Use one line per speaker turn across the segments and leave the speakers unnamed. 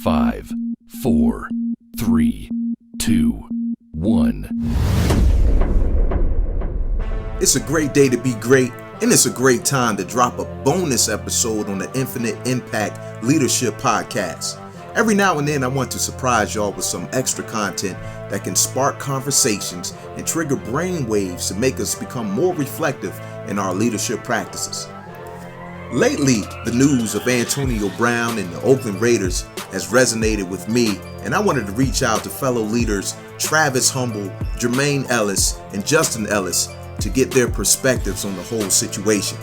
5, 4, 3, 2, 1.
It's a great day to be great, and it's a great time to drop a bonus episode on the Infinite Impact Leadership Podcast. Every now and then I want to surprise y'all with some extra content that can spark conversations and trigger brain waves to make us become more reflective in our leadership practices. Lately, the news of Antonio Brown and the Oakland Raiders has resonated with me, and I wanted to reach out to fellow leaders Travis Humble, Jermaine Ellis, and Justin Ellis to get their perspectives on the whole situation.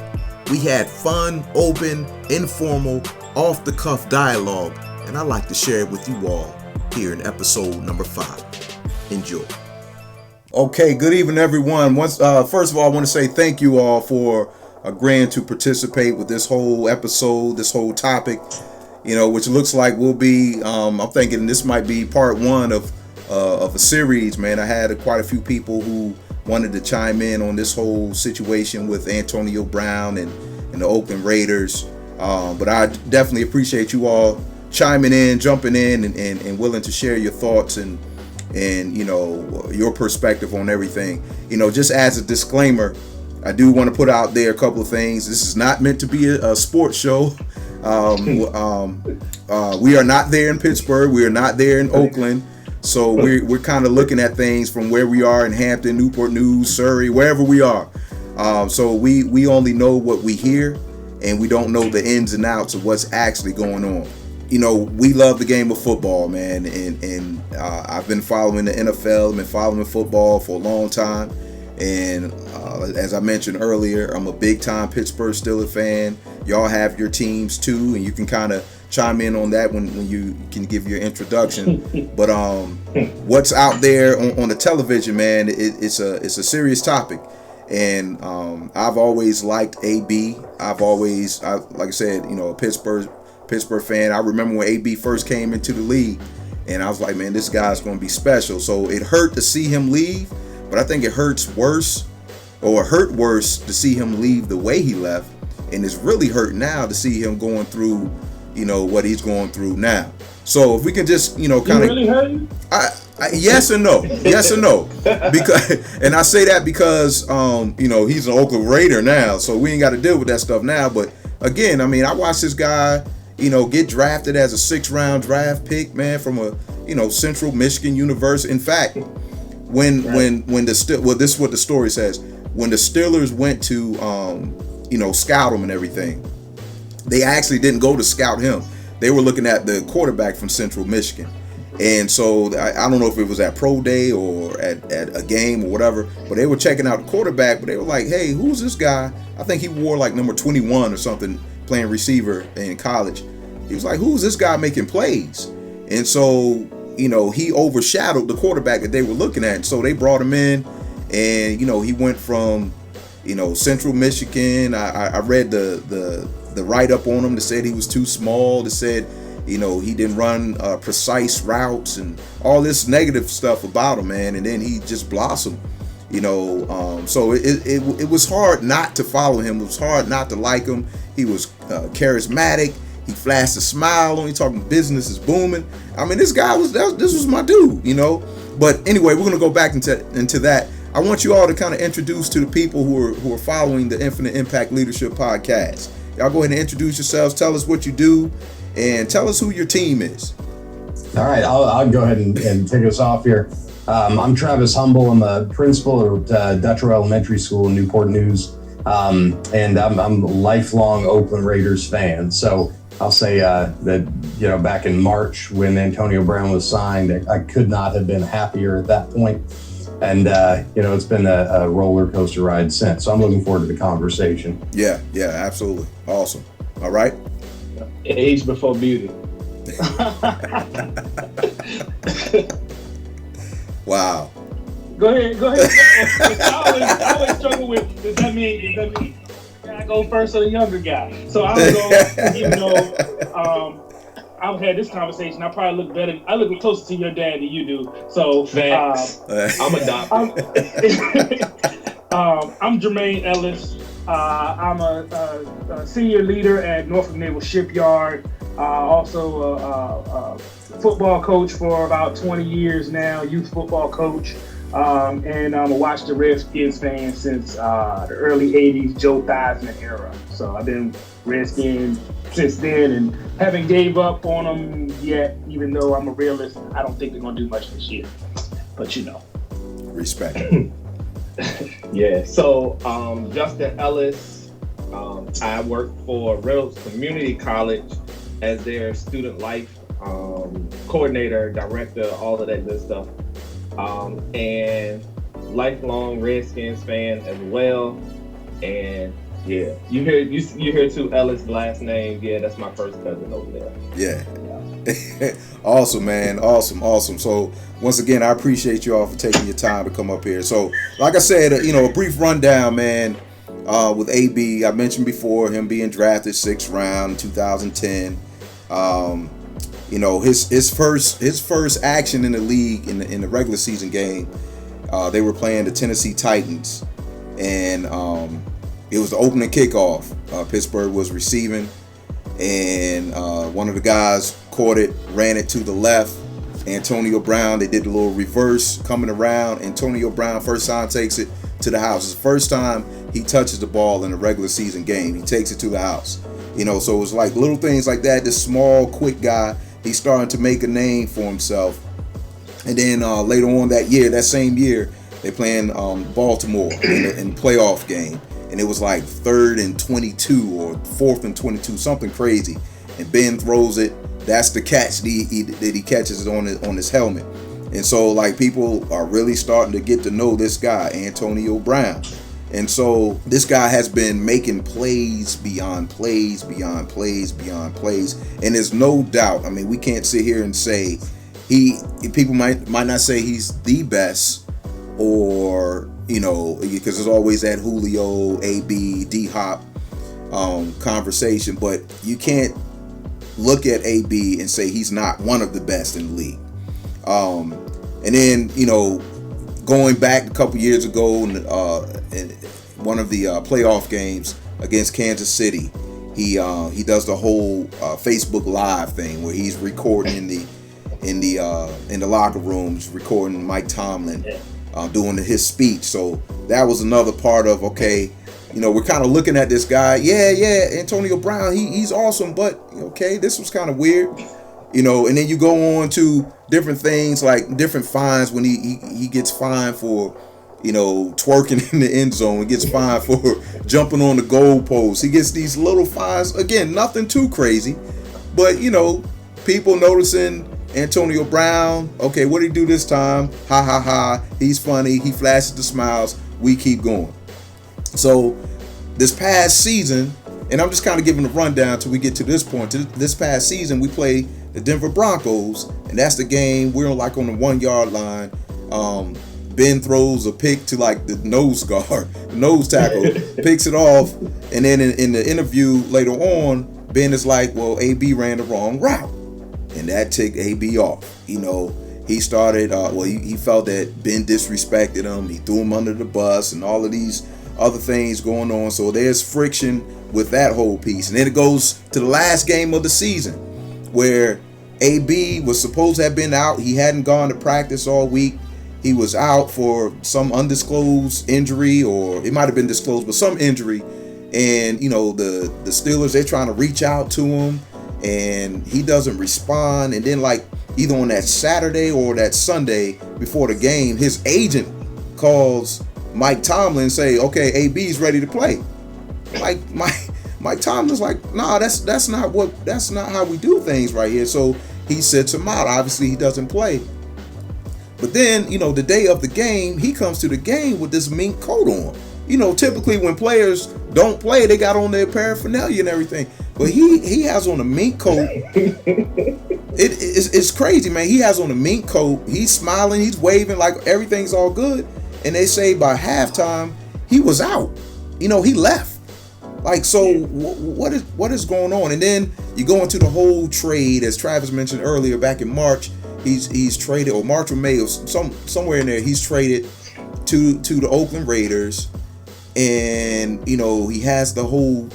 We had fun, open, informal, off-the-cuff dialogue, and I'd like to share it with you all here in episode number 5. Enjoy. Okay, good evening, everyone. First of all, I want to say thank you all for agreeing to participate with this whole episode, this whole topic, which looks like will be, I'm thinking this might be part 1 of a series, man. I had quite a few people who wanted to chime in on this whole situation with Antonio Brown and the Oakland Raiders. But I definitely appreciate you all chiming in, jumping in, and willing to share your thoughts and your perspective on everything. Just as a disclaimer, I do want to put out there a couple of things. This is not meant to be a sports show. We are not there in Pittsburgh. We are not there in Oakland. So we're kind of looking at things from where we are in Hampton, Newport News, Surrey, wherever we are. So we only know what we hear, and we don't know the ins and outs of what's actually going on. We love the game of football, man, and I've been following the NFL. I've been following football for a long time. And as I mentioned earlier, I'm a big-time Pittsburgh Steelers fan. Y'all have your teams too, and you can kind of chime in on that when you can give your introduction. But what's out there on the television, man, it's a serious topic. And I've always liked AB. Like I said, a Pittsburgh fan. I remember when AB first came into the league, and I was like, man, this guy's going to be special. So it hurt to see him leave. But I think it hurt worse to see him leave the way he left, and it's really hurt now to see him going through, what he's going through now. So if we can just, kind of,
really hurt you?
Yes and no, because, and I say that because, he's an Oakland Raider now, so we ain't got to deal with that stuff now. But again, I watched this guy, get drafted as a 6th-round draft pick, man, from a, Central Michigan University. In fact, when this is what the story says. When the Steelers went to scout him and everything, they actually didn't go to scout him. They were looking at the quarterback from Central Michigan. And so I don't know if it was at pro day or at a game or whatever, but they were checking out the quarterback. But they were like, hey, who's this guy? I think he wore like number 21 or something, playing receiver in college. He was like, who's this guy making plays? And so he overshadowed the quarterback that they were looking at. So they brought him in, and, he went from, Central Michigan. I read the write-up on him that said he was too small, that said, he didn't run precise routes and all this negative stuff about him, man. And then he just blossomed, so it was hard not to follow him. It was hard not to like him. He was charismatic. He flashed a smile on. He talking business is booming. This guy this was my dude, But anyway, we're gonna go back into that. I want you all to kind of introduce to the people who are following the Infinite Impact Leadership Podcast. Y'all go ahead and introduce yourselves. Tell us what you do, and tell us who your team is.
All right, I'll go ahead and take us off here. I'm Travis Humble. I'm a principal at Dutcher Elementary School in Newport News, and I'm a lifelong Oakland Raiders fan. So I'll say that, back in March when Antonio Brown was signed, I could not have been happier at that point. And, it's been a roller coaster ride since. So I'm looking forward to the conversation.
Yeah, absolutely. Awesome. All right.
Age before beauty.
Wow.
Go ahead. I always struggle with, does that mean I go first or the younger guy? So I'll go, even though I've had this conversation, I probably look better. I look closer to your dad than you do. So
I'm adopted.
I'm Jermaine Ellis. I'm a senior leader at Norfolk Naval Shipyard. Also a football coach for about 20 years now, youth football coach. And I watched the Redskins fan since the early 80s, Joe Theismann era. So I've been Redskins since then and haven't gave up on them yet, even though I'm a realist. I don't think they're going to do much this year. But
Respect.
Yeah, so Justin Ellis, I work for Reynolds Community College as their student life coordinator, director, all of that good stuff. And lifelong Redskins fan as well. And yeah, you hear too, Ellis last name. Yeah, that's my first cousin over there.
Yeah. Awesome, man. Awesome. So once again, I appreciate you all for taking your time to come up here. So like I said, a brief rundown, man, with AB. I mentioned before him being drafted 6th round in 2010. His first action in the league in the regular season game, they were playing the Tennessee Titans, and it was the opening kickoff. Pittsburgh was receiving, and one of the guys caught it, ran it to the left. Antonio Brown, they did the little reverse coming around. Antonio Brown first time takes it to the house. It's the first time he touches the ball in a regular season game. He takes it to the house. So it was like little things like that. This small, quick guy, he's starting to make a name for himself. And then later on that same year, they playing Baltimore in the playoff game. And it was like 3rd and 22 or 4th and 22, something crazy. And Ben throws it. That's the catch that he catches it on his helmet. And so like people are really starting to get to know this guy, Antonio Brown. And so this guy has been making plays beyond plays. And there's no doubt, I mean, we can't sit here and say people might not say he's the best, or, because there's always that Julio, AB, D-Hop conversation, but you can't look at AB and say he's not one of the best in the league. And then, going back a couple years ago, in one of the playoff games against Kansas City, he does the whole Facebook Live thing where he's recording in the locker rooms, recording Mike Tomlin doing his speech. So that was another part of, okay, we're kind of looking at this guy. Yeah, Antonio Brown, he's awesome, but okay, this was kind of weird. And then you go on to different things, like different fines when he gets fined for, twerking in the end zone. He gets fined for jumping on the goalpost. He gets these little fines. Again, nothing too crazy, but, people noticing Antonio Brown. Okay, what did he do this time? Ha, ha, ha. He's funny. He flashes the smiles. We keep going. So this past season, and I'm just kind of giving a rundown till we get to this point. This past season, we played the Denver Broncos, and that's the game. We're on the 1 yard line. Ben throws a pick to the nose tackle, picks it off, and then in the interview later on, Ben is like, well, AB ran the wrong route, and that ticked AB off. He started, he felt that Ben disrespected him. He threw him under the bus and all of these other things going on. So there's friction with that whole piece. And then it goes to the last game of the season where AB was supposed to have been out. He hadn't gone to practice all week. He was out for some undisclosed injury, or it might have been disclosed, but some injury. And, the Steelers, they're trying to reach out to him and he doesn't respond. And then either on that Saturday or that Sunday before the game, his agent calls Mike Tomlin and say, okay, AB's ready to play. Mike Tomlin's like, nah, that's not how we do things right here. So he sits him out. Obviously he doesn't play. But then, the day of the game, he comes to the game with this mink coat on. Typically when players don't play, they got on their paraphernalia and everything. But he has on a mink coat. It's crazy, man. He has on a mink coat. He's smiling. He's waving like everything's all good. And they say by halftime, he was out. He left. So what is going on? And then you go into the whole trade, as Travis mentioned earlier, back in March, he's traded, or March or May, or somewhere in there, he's traded to the Oakland Raiders. And, he has the whole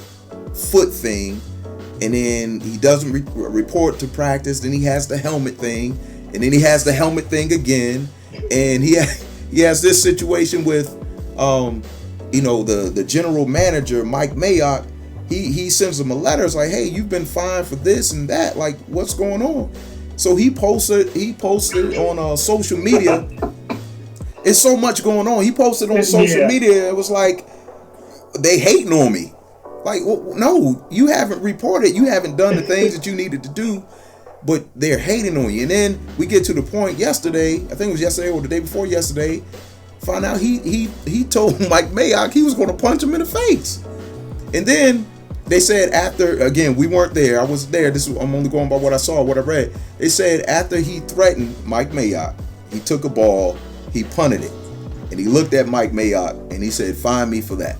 foot thing. and then he doesn't report to practice. Then he has the helmet thing, and then he has the helmet thing again, and he has this situation with, the general manager Mike Mayock. He sends him a letter. It's like, hey, you've been fined for this and that. Like, what's going on? So he posted on social media. It's so much going on. He posted on social media. It was like, they hating on me. Like, well, no, you haven't reported. You haven't done the things that you needed to do, but they're hating on you. And then we get to the point yesterday, I think it was yesterday or the day before yesterday, find out he told Mike Mayock he was going to punch him in the face. And then they said after, again, we weren't there. I wasn't there. I'm only going by what I saw, what I read. They said after he threatened Mike Mayock, he took a ball, he punted it, and he looked at Mike Mayock and he said, "Fine me for that."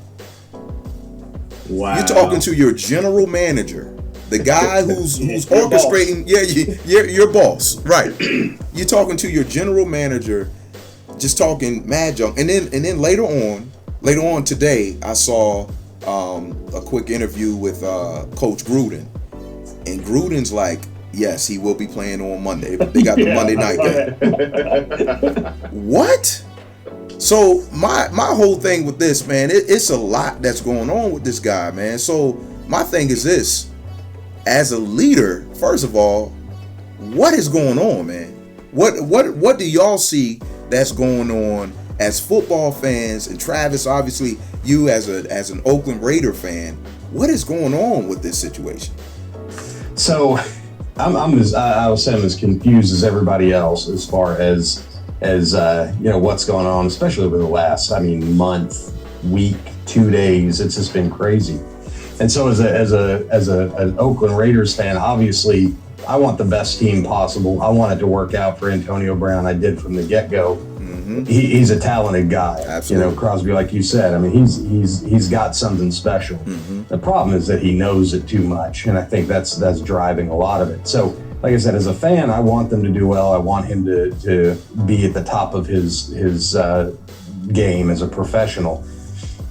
Wow.
You're talking to your general manager, the guy who's orchestrating. Your boss, right? You're talking to your general manager, just talking mad junk. And then later on today, I saw a quick interview with Coach Gruden, and Gruden's like, yes, he will be playing on Monday. They got the Monday night game. What? So my whole thing with this, man, it's a lot that's going on with this guy, man. So my thing is this: as a leader, first of all, what is going on, man? What do y'all see that's going on as football fans? And Travis, obviously, you as an Oakland Raider fan, what is going on with this situation?
So I'm as confused as everybody else as far as what's going on, especially over the last month, week, 2 days. It's just been crazy. And so as an Oakland Raiders fan, obviously I want the best team possible. I want it to work out for Antonio Brown. I did from the get-go. Mm-hmm. He's a talented guy.
Absolutely.
Crosby, like you said, he's got something special. Mm-hmm. The problem is that he knows it too much, and I think that's driving a lot of it. So, like I said, as a fan, I want them to do well. I want him to be at the top of his game as a professional.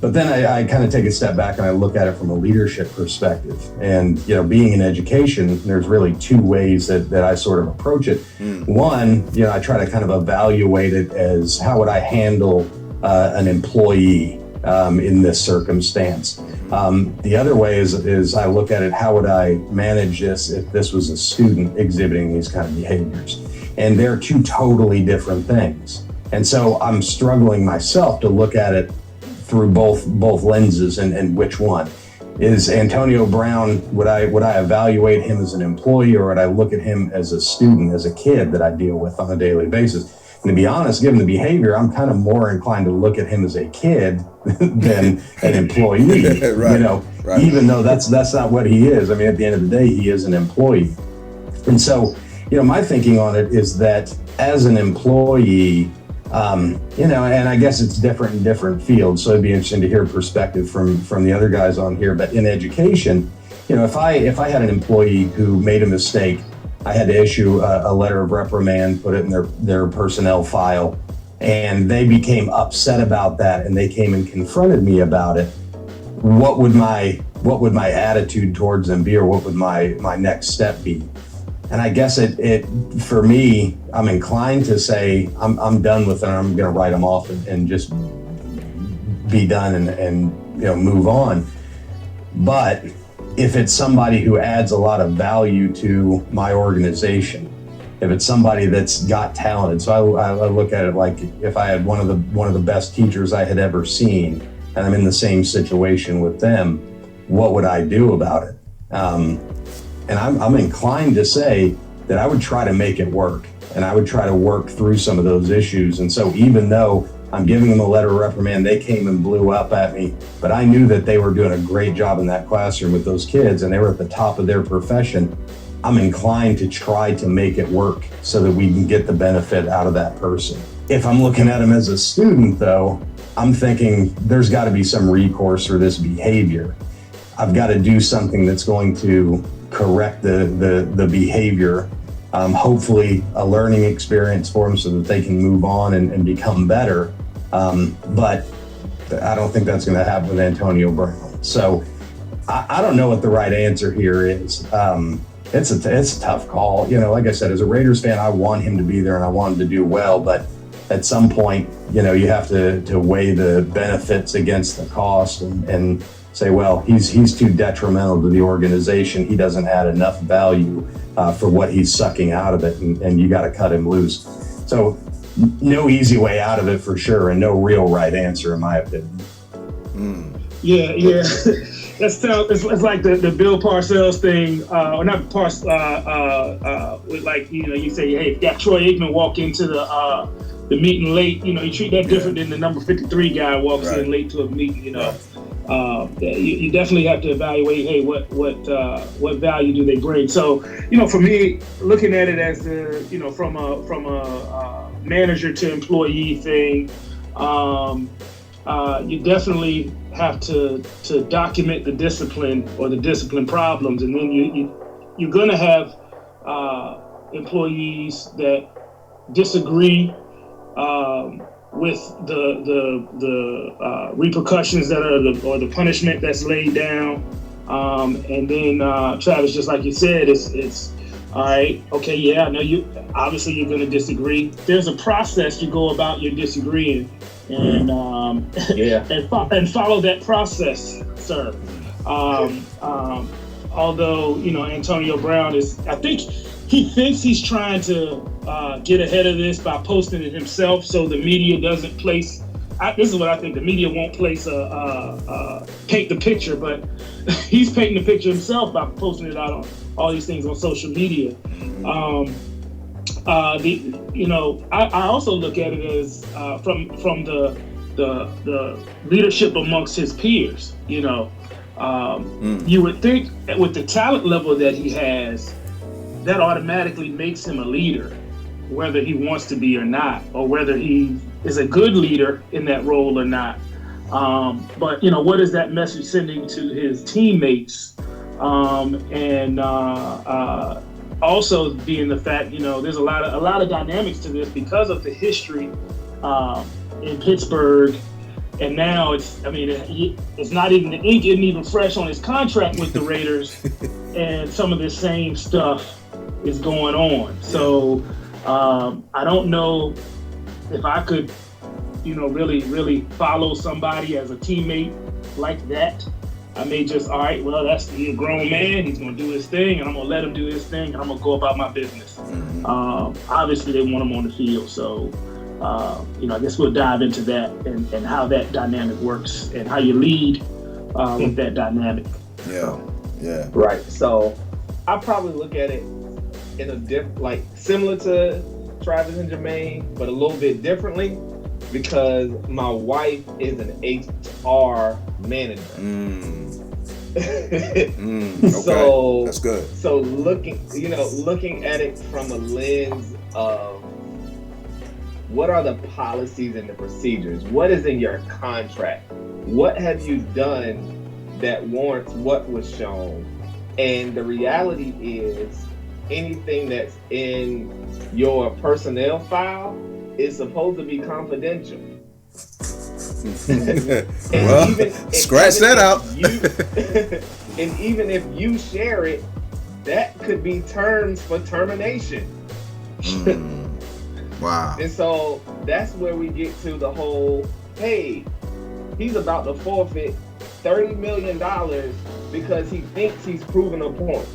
But then I kind of take a step back and I look at it from a leadership perspective. And, being in education, there's really two ways that I sort of approach it. One, I try to kind of evaluate it as how would I handle an employee in this circumstance. The other way is I look at it, how would I manage this if this was a student exhibiting these kind of behaviors? And they're two totally different things. And so I'm struggling myself to look at it through both lenses and which one. Is Antonio Brown, would I evaluate him as an employee, or would I look at him as a student, as a kid that I deal with on a daily basis? And to be honest, given the behavior, I'm kind of more inclined to look at him as a kid than an employee. Right. Right. Even though that's not what he is. At the end of the day, he is an employee. And so, my thinking on it is that as an employee, and I guess it's different in different fields. So it'd be interesting to hear perspective from the other guys on here. But in education, if I had an employee who made a mistake, I had to issue a letter of reprimand, put it in their personnel file, and they became upset about that, and they came and confronted me about it. What would my attitude towards them be, or what would my next step be? And I guess it for me, I'm inclined to say I'm done with it. I'm going to write them off and just be done and move on. But if it's somebody who adds a lot of value to my organization, if it's somebody that's got talent, so I look at it like if I had one of the best teachers I had ever seen, and I'm in the same situation with them, what would I do about it? And I'm inclined to say that I would try to make it work, and I would try to work through some of those issues. And so even though I'm giving them a letter of reprimand, they came and blew up at me, but I knew that they were doing a great job in that classroom with those kids, and they were at the top of their profession. I'm inclined to try to make it work so that we can get the benefit out of that person. If I'm looking at them as a student, though, I'm thinking there's got to be some recourse for this behavior. I've got to do something that's going to correct the behavior, hopefully a learning experience for them so that they can move on and become better. But I don't think that's going to happen with Antonio Brown. So I don't know what the right answer here is. It's a tough call. You know, like I said, as a Raiders fan, I want him to be there and I want him to do well. But at some point, you know, you have to weigh the benefits against the cost and say, well, he's too detrimental to the organization. He doesn't add enough value for what he's sucking out of it, and you got to cut him loose. So no easy way out of it for sure, and no real right answer in my opinion.
Yeah. It's like the Bill Parcells thing, or not with like, you know, you say, hey, if you got Troy Aikman walk into the meeting late, you know, you treat that different than the number 53 guy walks in late to a meeting, you know. You definitely have to evaluate, hey, what value do they bring? So, you know, for me, looking at it as the, you know, from a manager to employee thing, you definitely have to document the discipline or the discipline problems, and then you're gonna have employees that disagree with the repercussions that are or the punishment that's laid down, and then Travis, just like you said, it's all right. Okay, yeah, I know you. Obviously, you're going to disagree. There's a process you go about your disagreeing, and and follow that process, sir. Although, you know, Antonio Brown I think he thinks he's trying to get ahead of this by posting it himself, so the media doesn't place. This is what I think: the media won't place paint the picture, but he's painting the picture himself by posting it out on all these things on social media. I also look at it as from the leadership amongst his peers. You know, you would think that with the talent level that he has, that automatically makes him a leader, whether he wants to be or not, or whether he is a good leader in that role or not. But, you know, what is that message sending to his teammates? Also being the fact, you know, there's a lot of dynamics to this because of the history in Pittsburgh. And now it's not even, the ink isn't even fresh on his contract with the Raiders, and some of this same stuff is going on. So I don't know if I could, you know, really follow somebody as a teammate like that. I may just, all right, well, he's a grown man. He's going to do his thing, and I'm going to let him do his thing, and I'm going to go about my business. Obviously, they want him on the field. So, you know, I guess we'll dive into that and how that dynamic works and how you lead with that dynamic.
Yeah.
Right. So I probably look at it in a like similar to Travis and Jermaine, but a little bit differently, because my wife is an HR manager.
Okay.
So
that's good.
So looking at it from a lens of what are the policies and the procedures? What is in your contract? What have you done that warrants what was shown? And the reality is, anything that's in your personnel file is supposed to be confidential.
Scratch that out.
And even if you share it, that could be terms for termination.
Wow.
And so that's where we get to the whole, hey, he's about to forfeit $30 million because he thinks he's proven a point.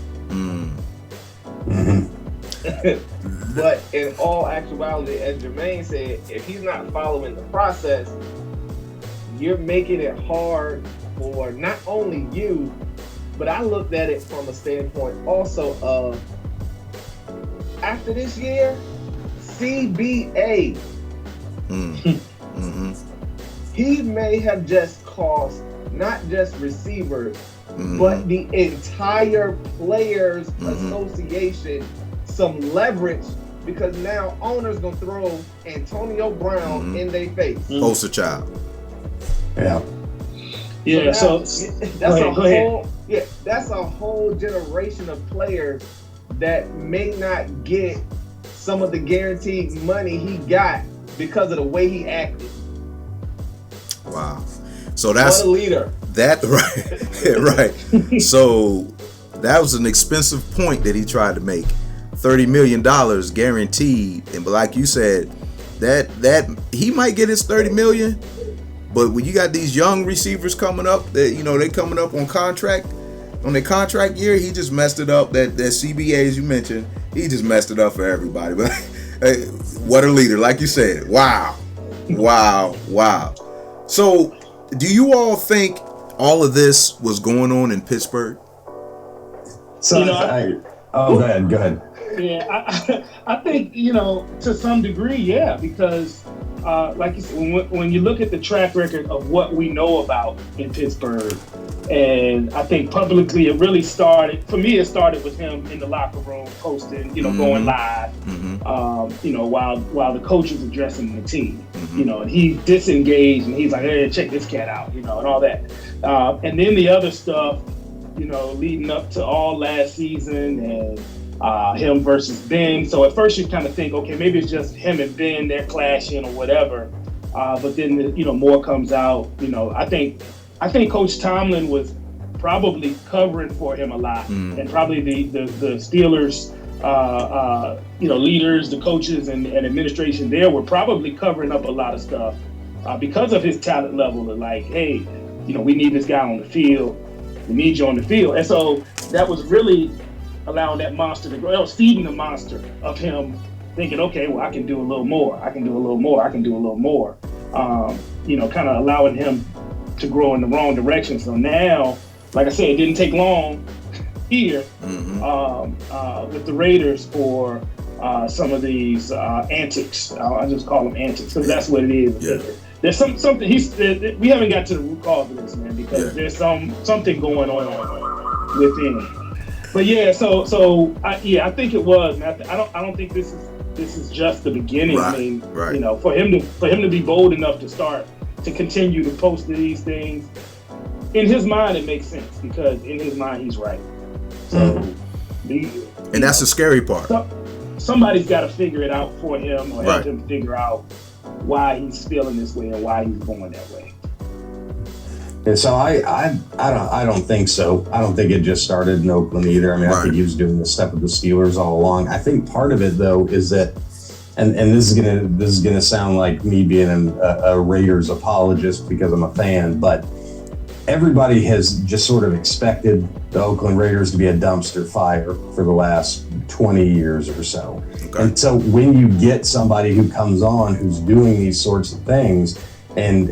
But in all actuality, as Jermaine said, if he's not following the process, you're making it hard for not only you, but I looked at it from a standpoint also of, after this year, CBA. He may have just cost not just receivers, but the entire Players Association some leverage, because now owners gonna throw Antonio Brown in their face.
Poster child.
Yeah.
Yeah. So
that's a whole generation of players that may not get some of the guaranteed money he got because of the way he acted.
Wow. So that's
what a leader.
That right. So that was an expensive point that he tried to make. $30 million guaranteed, and but like you said, that he might get his $30 million, but when you got these young receivers coming up, that they coming up on their contract year, he just messed it up. That CBA, as you mentioned, he just messed it up for everybody. But hey, what a leader, like you said. Wow. So, do you all think all of this was going on in Pittsburgh?
So go ahead.
Yeah, I think, to some degree, yeah, because like you said, when you look at the track record of what we know about in Pittsburgh, and I think publicly it really started, for me, it started with him in the locker room posting, going live, while the coach is addressing the team, and he's disengaged and he's like, hey, check this cat out, and all that. And then the other stuff, leading up to all last season and him versus Ben. So at first you kind of think, okay, maybe it's just him and Ben, they're clashing or whatever. But then, more comes out. I think Coach Tomlin was probably covering for him a lot, and probably the Steelers, leaders, the coaches and administration there were probably covering up a lot of stuff because of his talent level. Of like, hey, we need this guy on the field. We need you on the field. And so that was really allowing that monster to grow. It was feeding the monster of him thinking, okay, well, I can do a little more. I can do a little more. Kind of allowing him to grow in the wrong direction. So now, like I said, it didn't take long here with the Raiders for some of these antics. I just call them antics because that's what it is. Yeah. There's something we haven't got to the root cause of this, man, because there's something going on within him. But yeah, so I think it was, man. I don't think this is just the beginning.
Right,
I mean,
right.
For him to be bold enough to continue to post these things, in his mind it makes sense because in his mind he's right. So,
and that's the scary part.
Somebody's got to figure it out for him or help
Right.
him figure out why he's feeling this way and why he's going that way.
And so I don't think so. I don't think it just started in Oakland either. I mean, I think he was doing this stuff with the Steelers all along. I think part of it though is that, and this is gonna sound like me being a Raiders apologist because I'm a fan, but everybody has just sort of expected the Oakland Raiders to be a dumpster fire for the last 20 years or so. Okay. And so when you get somebody who comes on who's doing these sorts of things, and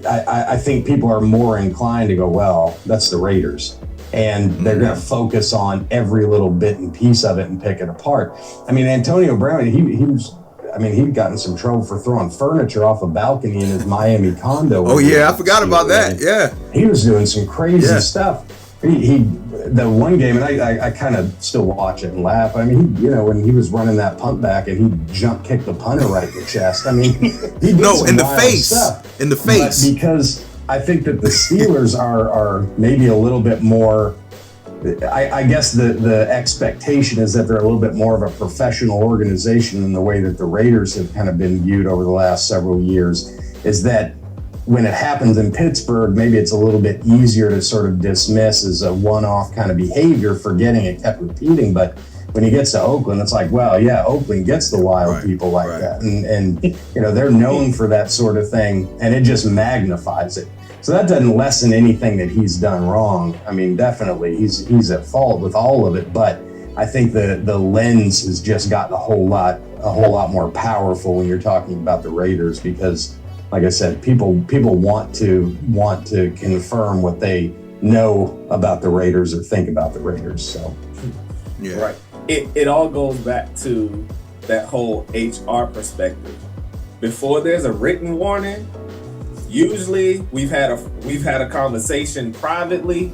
I think people are more inclined to go, well, that's the Raiders. And they're going to focus on every little bit and piece of it and pick it apart. I mean, Antonio Brown, he'd gotten some trouble for throwing furniture off a balcony in his Miami condo.
Oh yeah, I forgot about that. Yeah,
he was doing some crazy stuff. He the one game, and I kind of still watch it and laugh. I mean, when he was running that punt back and he jump kicked the punter right in the chest. I mean, he did some
in the
wild
face,
stuff.
in the face.
But because I think that the Steelers are maybe a little bit more. I guess the expectation is that they're a little bit more of a professional organization in the way that the Raiders have kind of been viewed over the last several years. Is that when it happens in Pittsburgh, maybe it's a little bit easier to sort of dismiss as a one-off kind of behavior, forgetting it kept repeating. But when he gets to Oakland, it's like, well, yeah, Oakland gets the wild people like that. And they're known for that sort of thing, and it just magnifies it. So that doesn't lessen anything that he's done wrong. I mean, definitely he's at fault with all of it, but I think the lens has just gotten a whole lot more powerful when you're talking about the Raiders because, like I said, people want to confirm what they know about the Raiders or think about the Raiders. So,
yeah,
right. It all goes back to that whole HR perspective. Before there's a written warning, usually we've had a conversation privately.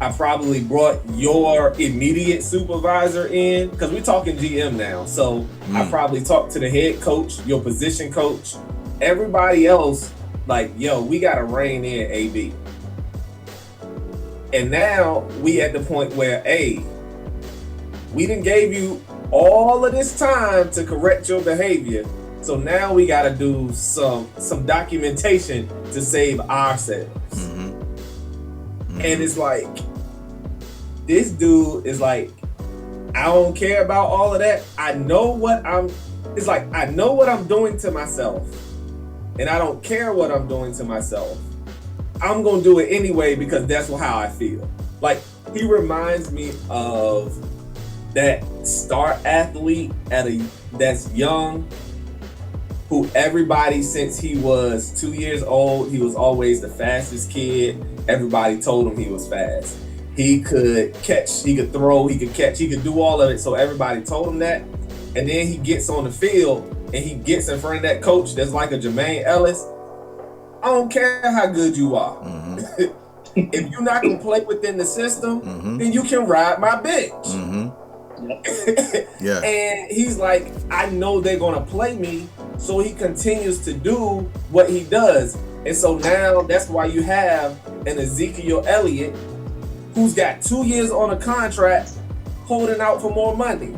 I probably brought your immediate supervisor in because we're talking GM now. So I probably talked to the head coach, your position coach, everybody else. Like, yo, we got to rein in AB. And now we at the point where, hey, we done gave you all of this time to correct your behavior. So now we got to do some documentation to save ourselves. And it's like, this dude is like, I don't care about all of that. I know what I'm doing to myself, and I don't care what I'm doing to myself. I'm gonna do it anyway because that's how I feel. Like, he reminds me of that star athlete that's young, who everybody, since he was 2 years old, he was always the fastest kid. Everybody told him he was fast. He could catch, he could throw, he could catch, he could do all of it. So everybody told him that. And then he gets on the field and he gets in front of that coach that's like a Jermaine Ellis. I don't care how good you are. If you're not gonna play within the system, then you can ride my bench.
Yeah.
And he's like, I know they're gonna play me, so he continues to do what he does. And so now that's why you have an Ezekiel Elliott who's got 2 years on a contract holding out for more money.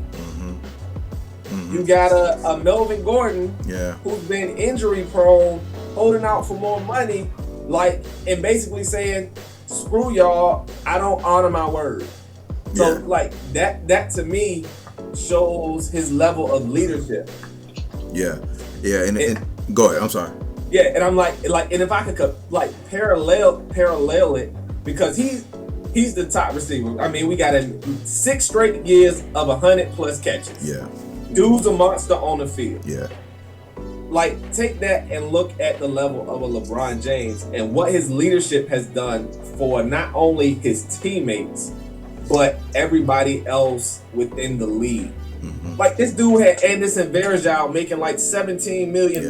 You got a Melvin Gordon who's been injury prone, holding out for more money, like, and basically saying, screw y'all, I don't honor my word. So like that to me shows his level of leadership.
And go ahead, I'm sorry.
Yeah, and I'm like, and if I could like parallel it, because he's the top receiver. I mean, we got 6 straight years of 100+ catches. Dude's a monster on the field. Like, take that and look at the level of a LeBron James and what his leadership has done for not only his teammates, but everybody else within the league. Like, this dude had Anderson Varejao making like $17 million.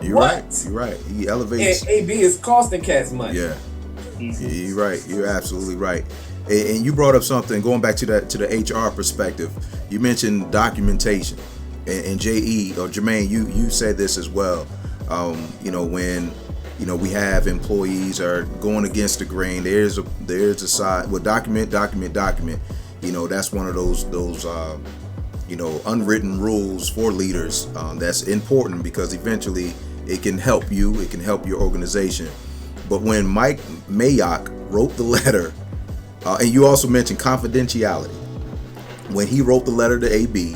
You're right. You're right. He elevates.
And AB is costing cats money.
You're right. You're absolutely right. And you brought up something, going back to the HR perspective. You mentioned documentation, and Jermaine, you said this as well. When we have employees are going against the grain, there's a side. Well, document. That's one of those unwritten rules for leaders. That's important because eventually it can help you. It can help your organization. But when Mike Mayock wrote the letter, and you also mentioned confidentiality, when he wrote the letter to AB,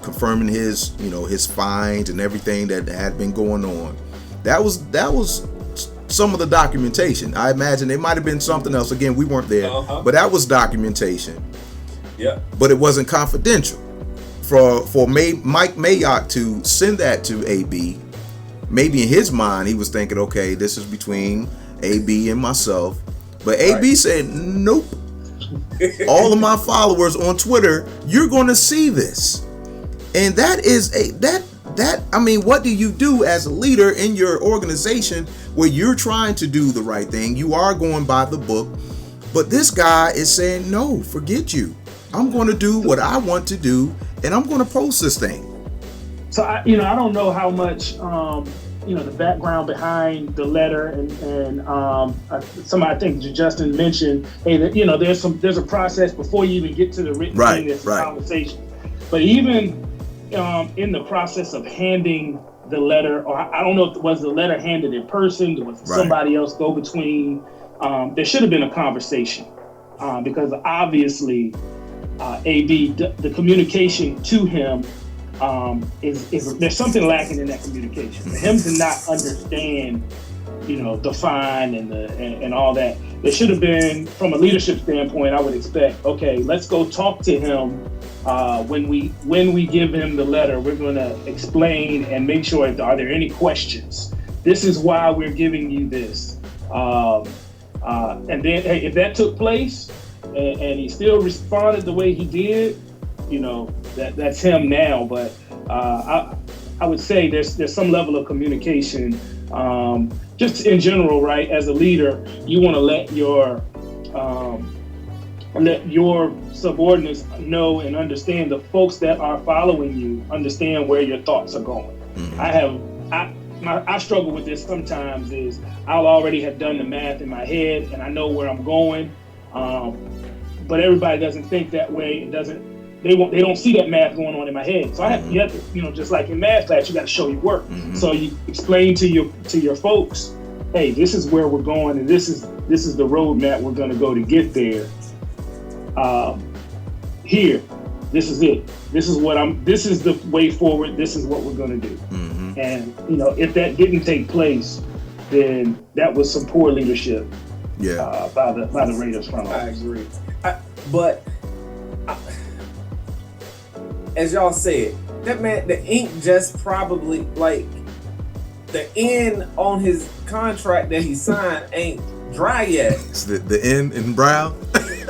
confirming his fines and everything that had been going on, that was some of the documentation. I imagine it might have been something else. Again, we weren't there, but that was documentation. But it wasn't confidential. For Mike Mayock to send that to AB, maybe in his mind he was thinking, okay, this is between AB and myself. But AB said, nope. All of my followers on Twitter, you're going to see this. And that is what do you do as a leader in your organization where you're trying to do the right thing? You are going by the book, but this guy is saying, no, forget you. I'm going to do what I want to do, and I'm going to post this thing.
So I don't know how much the background behind the letter, and somebody, I think Justin mentioned, hey, that, there's a process before you even get to the written thing. It's a conversation. But even in the process of handing the letter, or I don't know if was the letter handed in person, was somebody else go between, there should have been a conversation, because obviously AB, the communication to him, is there's something lacking in that communication. For him to not understand, the fine and all that, there should have been, from a leadership standpoint, I would expect, okay, let's go talk to him. When we give him the letter, we're going to explain and make sure, are there any questions? This is why we're giving you this. And then, hey, if that took place and he still responded the way he did, that's him now. But I would say there's some level of communication, just in general, right? As a leader, you want to let your subordinates know and understand, the folks that are following you understand where your thoughts are going. I struggle with this sometimes. Is I'll already have done the math in my head and I know where I'm going, but everybody doesn't think that way. It doesn't they don't see that math going on in my head. So you have to, just like in math class, you got to show your work. So you explain to your folks, hey, this is where we're going, and this is the roadmap we're going to go to get there. Here, this is it. This is the way forward. This is what we're going to do. And if that didn't take place, then that was some poor leadership. By the Raiders front office.
I agree. But as y'all said, that man, the ink just probably, like, the end on his contract that he signed ain't dry yet.
It's the end in brown.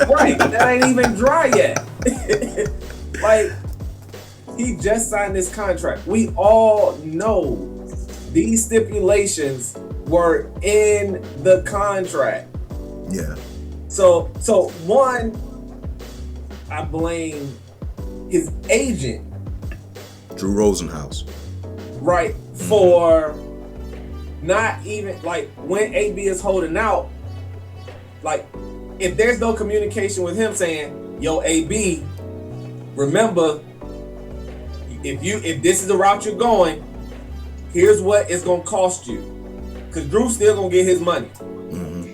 Right, that ain't even dry yet. Like, he just signed this contract. We all know these stipulations were in the contract.
Yeah.
So one, I blame his agent,
Drew Rosenhaus.
right, for not even, like, when AB is holding out, like, if there's no communication with him saying, yo, AB, remember, if this is the route you're going, here's what it's gonna cost you. Because Drew's still gonna get his money.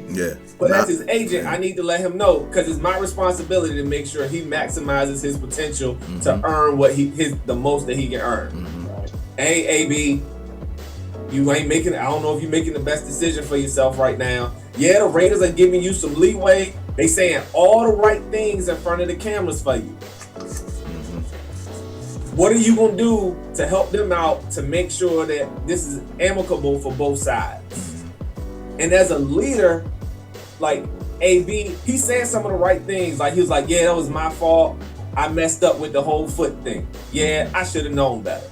Yeah.
But as his agent, I need to let him know, because it's my responsibility to make sure he maximizes his potential to earn what the most that he can earn. Hey, AB, you ain't making, I don't know if you're making the best decision for yourself right now. Yeah, the Raiders are giving you some leeway. They saying all the right things in front of the cameras for you. What are you gonna do to help them out to make sure that this is amicable for both sides? And as a leader, like AB, he said some of the right things. Like, he was like, yeah, that was my fault. I messed up with the whole foot thing. Yeah, I should have known better.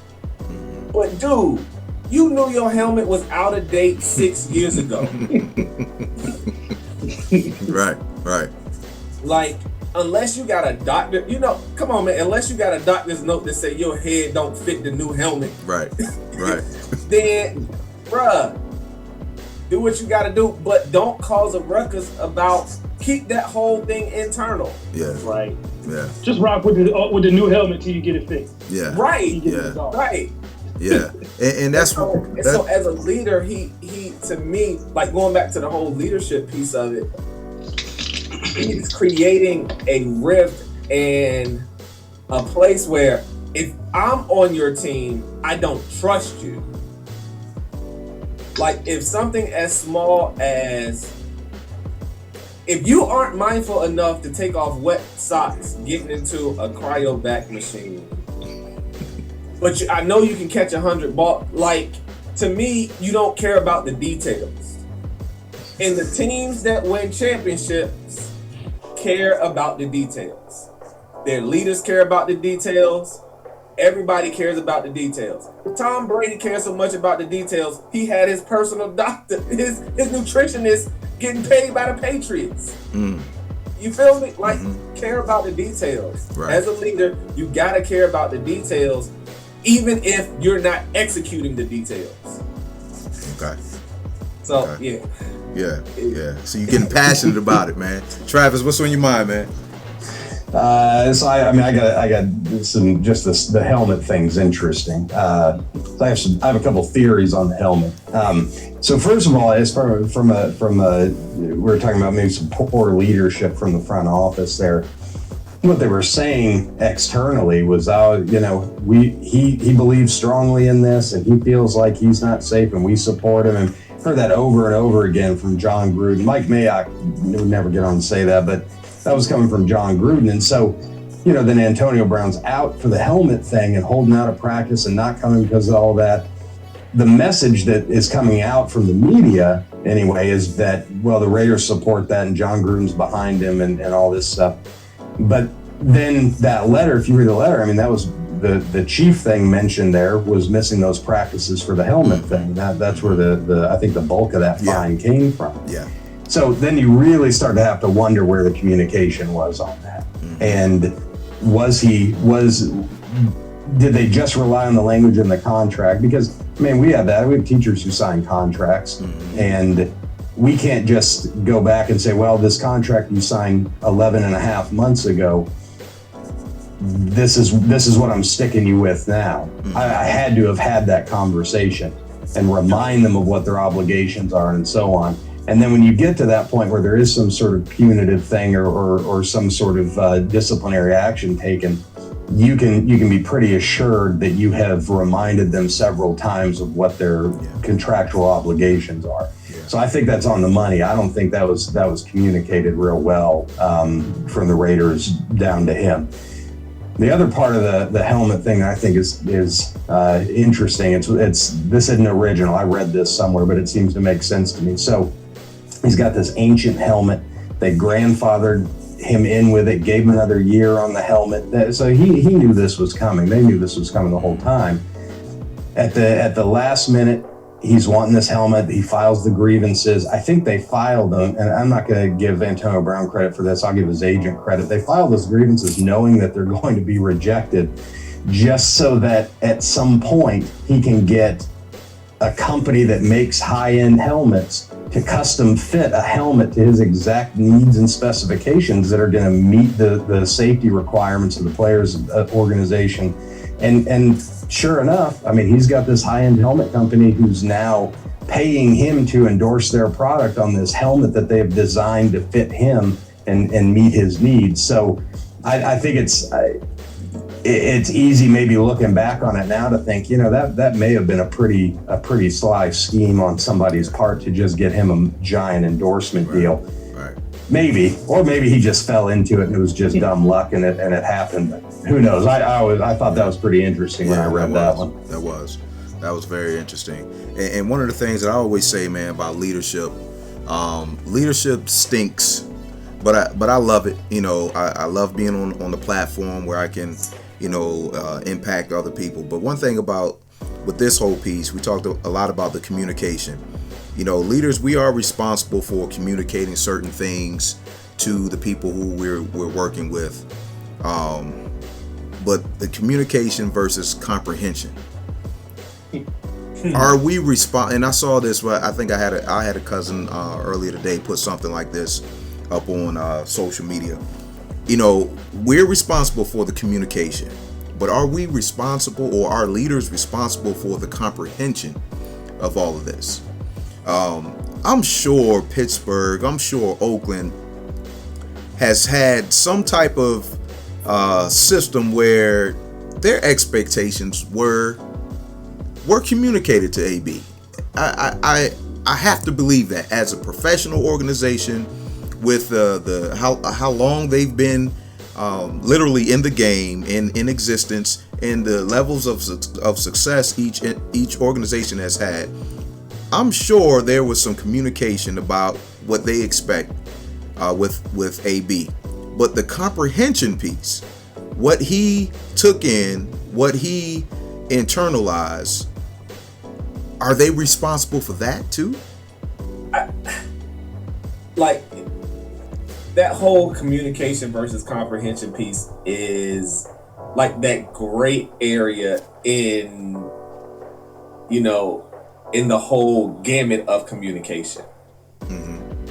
But dude, you knew your helmet was out of date 6 years ago.
Right.
Like, unless you got a doctor, come on, man, unless you got a doctor's note that say your head don't fit the new helmet. Right. Then, bruh, do what you gotta do, but don't cause a ruckus about, keep that whole thing internal.
Yeah.
Right.
Yeah.
Just rock with the new helmet till you get it fixed.
Yeah.
Right.
Yeah.
Right.
Yeah. And that's
so as a leader, he to me, like, going back to the whole leadership piece of it, he's creating a rift and a place where if I'm on your team, I don't trust you. Like, if something as small as, if you aren't mindful enough to take off wet socks getting into a cryovac machine, but I know you can catch 100 balls, like, to me, you don't care about the details. And the teams that win championships care about the details. Their leaders care about the details. Everybody cares about the details. Tom Brady cares so much about the details, he had his personal doctor, his nutritionist getting paid by the Patriots. You feel me? Like, care about the details.
Right.
As a leader, you gotta care about the details, even if you're not executing the details.
Okay.
So,
okay. Yeah. So you're getting passionate about it, man. Travis, what's on your mind, man?
So I got some, just the helmet thing's interesting. So I have a couple theories on the helmet. So first of all, as far from we're talking about maybe some poor leadership from the front office there. What they were saying externally was, he believes strongly in this, and he feels like he's not safe, and we support him. And heard that over and over again from John Gruden. Mike Mayock would never get on to say that, but that was coming from John Gruden. And so, then Antonio Brown's out for the helmet thing and holding out of practice and not coming because of all that. The message that is coming out from the media, anyway, is that, well, the Raiders support that and John Gruden's behind him and all this stuff. But then that letter, if you read the letter, I mean, that was the chief thing mentioned there was missing those practices for the helmet thing. That's where I think the bulk of that fine came from.
Yeah.
So then you really start to have to wonder where the communication was on that. And did they just rely on the language in the contract? Because, we have that. We have teachers who sign contracts, and we can't just go back and say, well, this contract you signed 11 and a half months ago, this is what I'm sticking you with now. I had to have had that conversation and remind them of what their obligations are and so on. And then when you get to that point where there is some sort of punitive thing or some sort of disciplinary action taken, you can be pretty assured that you have reminded them several times of what their contractual obligations are. So I think that's on the money. I don't think that was communicated real well from the Raiders down to him. The other part of the helmet thing I think is interesting. It's this isn't original. I read this somewhere, but it seems to make sense to me. So he's got this ancient helmet. They grandfathered him in with it, gave him another year on the helmet. So he knew this was coming. They knew this was coming the whole time. At the last minute, he's wanting this helmet. He files the grievances. I think they filed them, and I'm not going to give Antonio Brown credit for this. I'll give his agent credit. They filed those grievances knowing that they're going to be rejected, just so that at some point he can get a company that makes high-end helmets to custom fit a helmet to his exact needs and specifications that are going to meet the safety requirements of the players' organization. And sure enough, I mean, he's got this high-end helmet company who's now paying him to endorse their product on this helmet that they've designed to fit him and meet his needs. So I think it's easy maybe looking back on it now to think, that may have been a pretty sly scheme on somebody's part to just get him a giant endorsement deal.
Right.
Maybe, or maybe he just fell into it and it was just dumb luck and it happened. But who knows? I thought that was pretty interesting when I read that one.
That was very interesting. And one of the things that I always say, man, about leadership, leadership stinks, but I love it. I love being on the platform where I can, impact other people. But one thing with this whole piece, we talked a lot about the communication. Leaders, we are responsible for communicating certain things to the people who we're working with. But the communication versus comprehension. Are we and I saw this, I think I had a cousin earlier today put something like this up on social media. We're responsible for the communication, but are we responsible, or are leaders responsible for the comprehension of all of this? I'm sure Pittsburgh, I'm sure Oakland has had some type of system where their expectations were communicated to AB. I have to believe that as a professional organization, with how long they've been literally in the game, in existence, and the levels of success each organization has had, I'm sure there was some communication about what they expect with AB. But the comprehension piece, what he took in, what he internalized, are they responsible for that too?
That whole communication versus comprehension piece is like that gray area in the whole gamut of communication. Mm-hmm.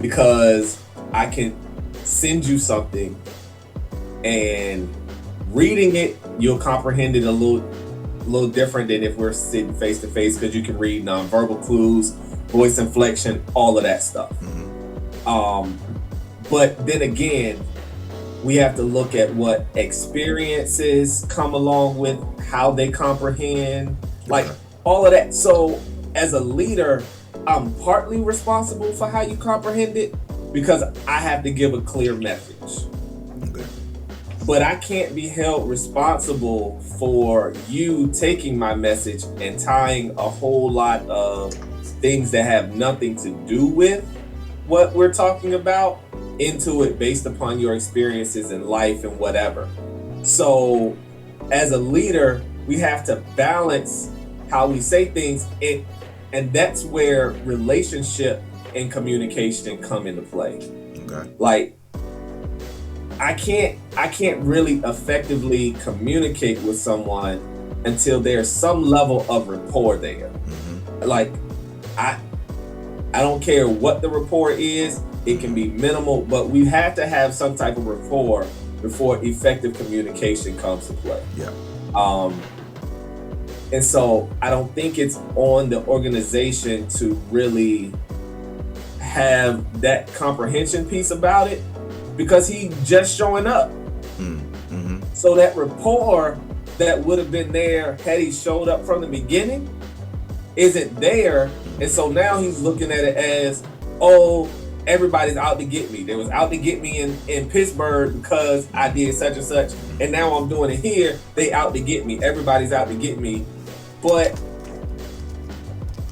Because I can send you something and reading it, you'll comprehend it a little different than if we're sitting face to face, because you can read nonverbal clues, voice inflection, all of that stuff. Mm-hmm. But then again, we have to look at what experiences come along with how they comprehend, all of that. So as a leader, I'm partly responsible for how you comprehend it because I have to give a clear message. Okay. But I can't be held responsible for you taking my message and tying a whole lot of things that have nothing to do with what we're talking about into it based upon your experiences in life and whatever. So as a leader, we have to balance how we say things, and that's where relationship and communication come into play. Okay. I can't really effectively communicate with someone until there's some level of rapport there. Mm-hmm. I don't care what the rapport is. It can be minimal, but we have to have some type of rapport before effective communication comes to play.
Yeah.
And so I don't think it's on the organization to really have that comprehension piece about it, because he just showing up.
Mm-hmm.
So that rapport that would have been there had he showed up from the beginning isn't there. And so now he's looking at it as, oh, everybody's out to get me. They was out to get me in Pittsburgh because I did such and such, and now I'm doing it here. They out to get me. Everybody's out to get me. But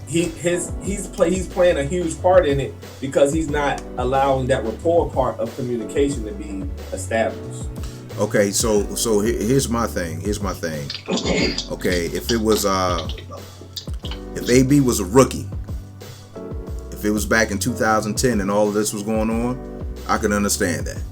he's playing a huge part in it because he's not allowing that rapport part of communication to be established.
Okay, so here's my thing. Okay, if it was if AB was a rookie, if it was back in 2010 and all of this was going on, I can understand that.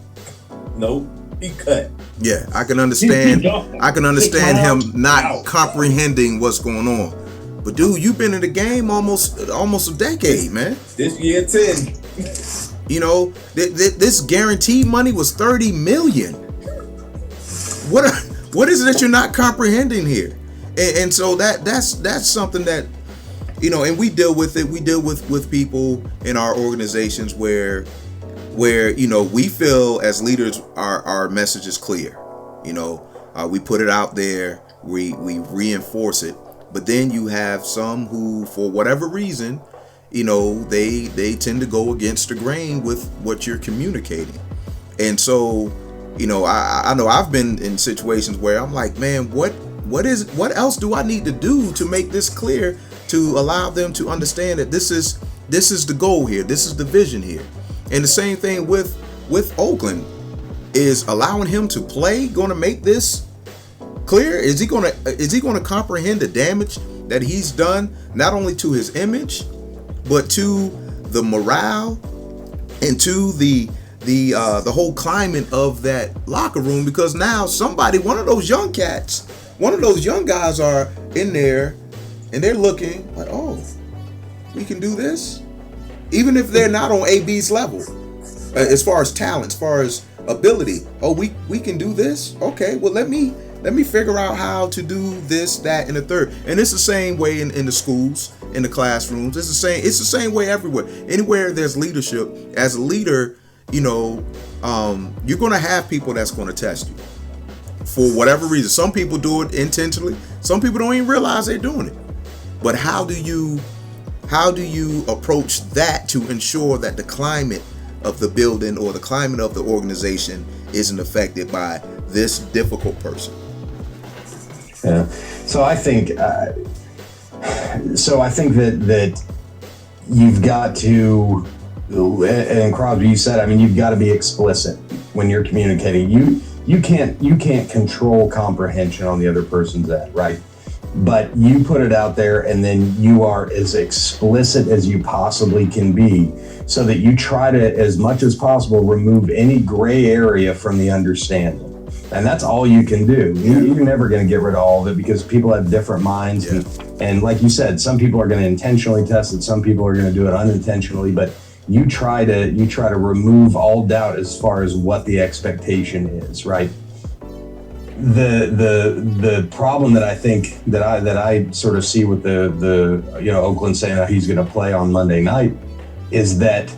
Nope, he cut.
Yeah, I can understand. I can understand him not comprehending what's going on. But dude, you've been in the game almost a decade, man.
This year 10.
You know, this guaranteed money was $30 million. What is it that you're not comprehending here? And so that's something that, you know, and we deal with it. We deal with people in our organizations where you know, we feel as leaders our message is clear. You know, we put it out there, we reinforce it, but then you have some who, for whatever reason, you know, they tend to go against the grain with what you're communicating. And so, you know, I know I've been in situations where I'm like, man, what else do I need to do to make this clear, to allow them to understand that this is the goal here, this is the vision here. And the same thing with Oakland. Is allowing him to play going to make this clear? Is he going to comprehend the damage that he's done, not only to his image, but to the morale and to the whole climate of that locker room? Because now one of those young cats, one of those young guys are in there and they're looking like, oh, we can do this, even if they're not on AB's level as far as talent, as far as ability. Oh, we can do this. Okay, well let me figure out how to do this, that, and the third. And it's the same way in the schools, in the classrooms. It's the same way everywhere. Anywhere there's leadership, as a leader, you know, you're going to have people that's going to test you for whatever reason. Some people do it intentionally. Some people don't even realize they're doing it. But how do you approach that to ensure that the climate of the building or the climate of the organization isn't affected by this difficult person?
Yeah. So I think that you've got to, and Crosby, you said, I mean, you've got to be explicit when you're communicating. You can't control comprehension on the other person's end, right? But you put it out there, and then you are as explicit as you possibly can be, so that you try to, as much as possible, remove any gray area from the understanding. And that's all you can do. You're never going to get rid of all of it, because people have different minds. Yeah. And like you said, some people are going to intentionally test it. Some people are going to do it unintentionally. But you try to remove all doubt as far as what the expectation is, right? The problem that I think that I sort of see with the Oakland saying that he's going to play on Monday night is that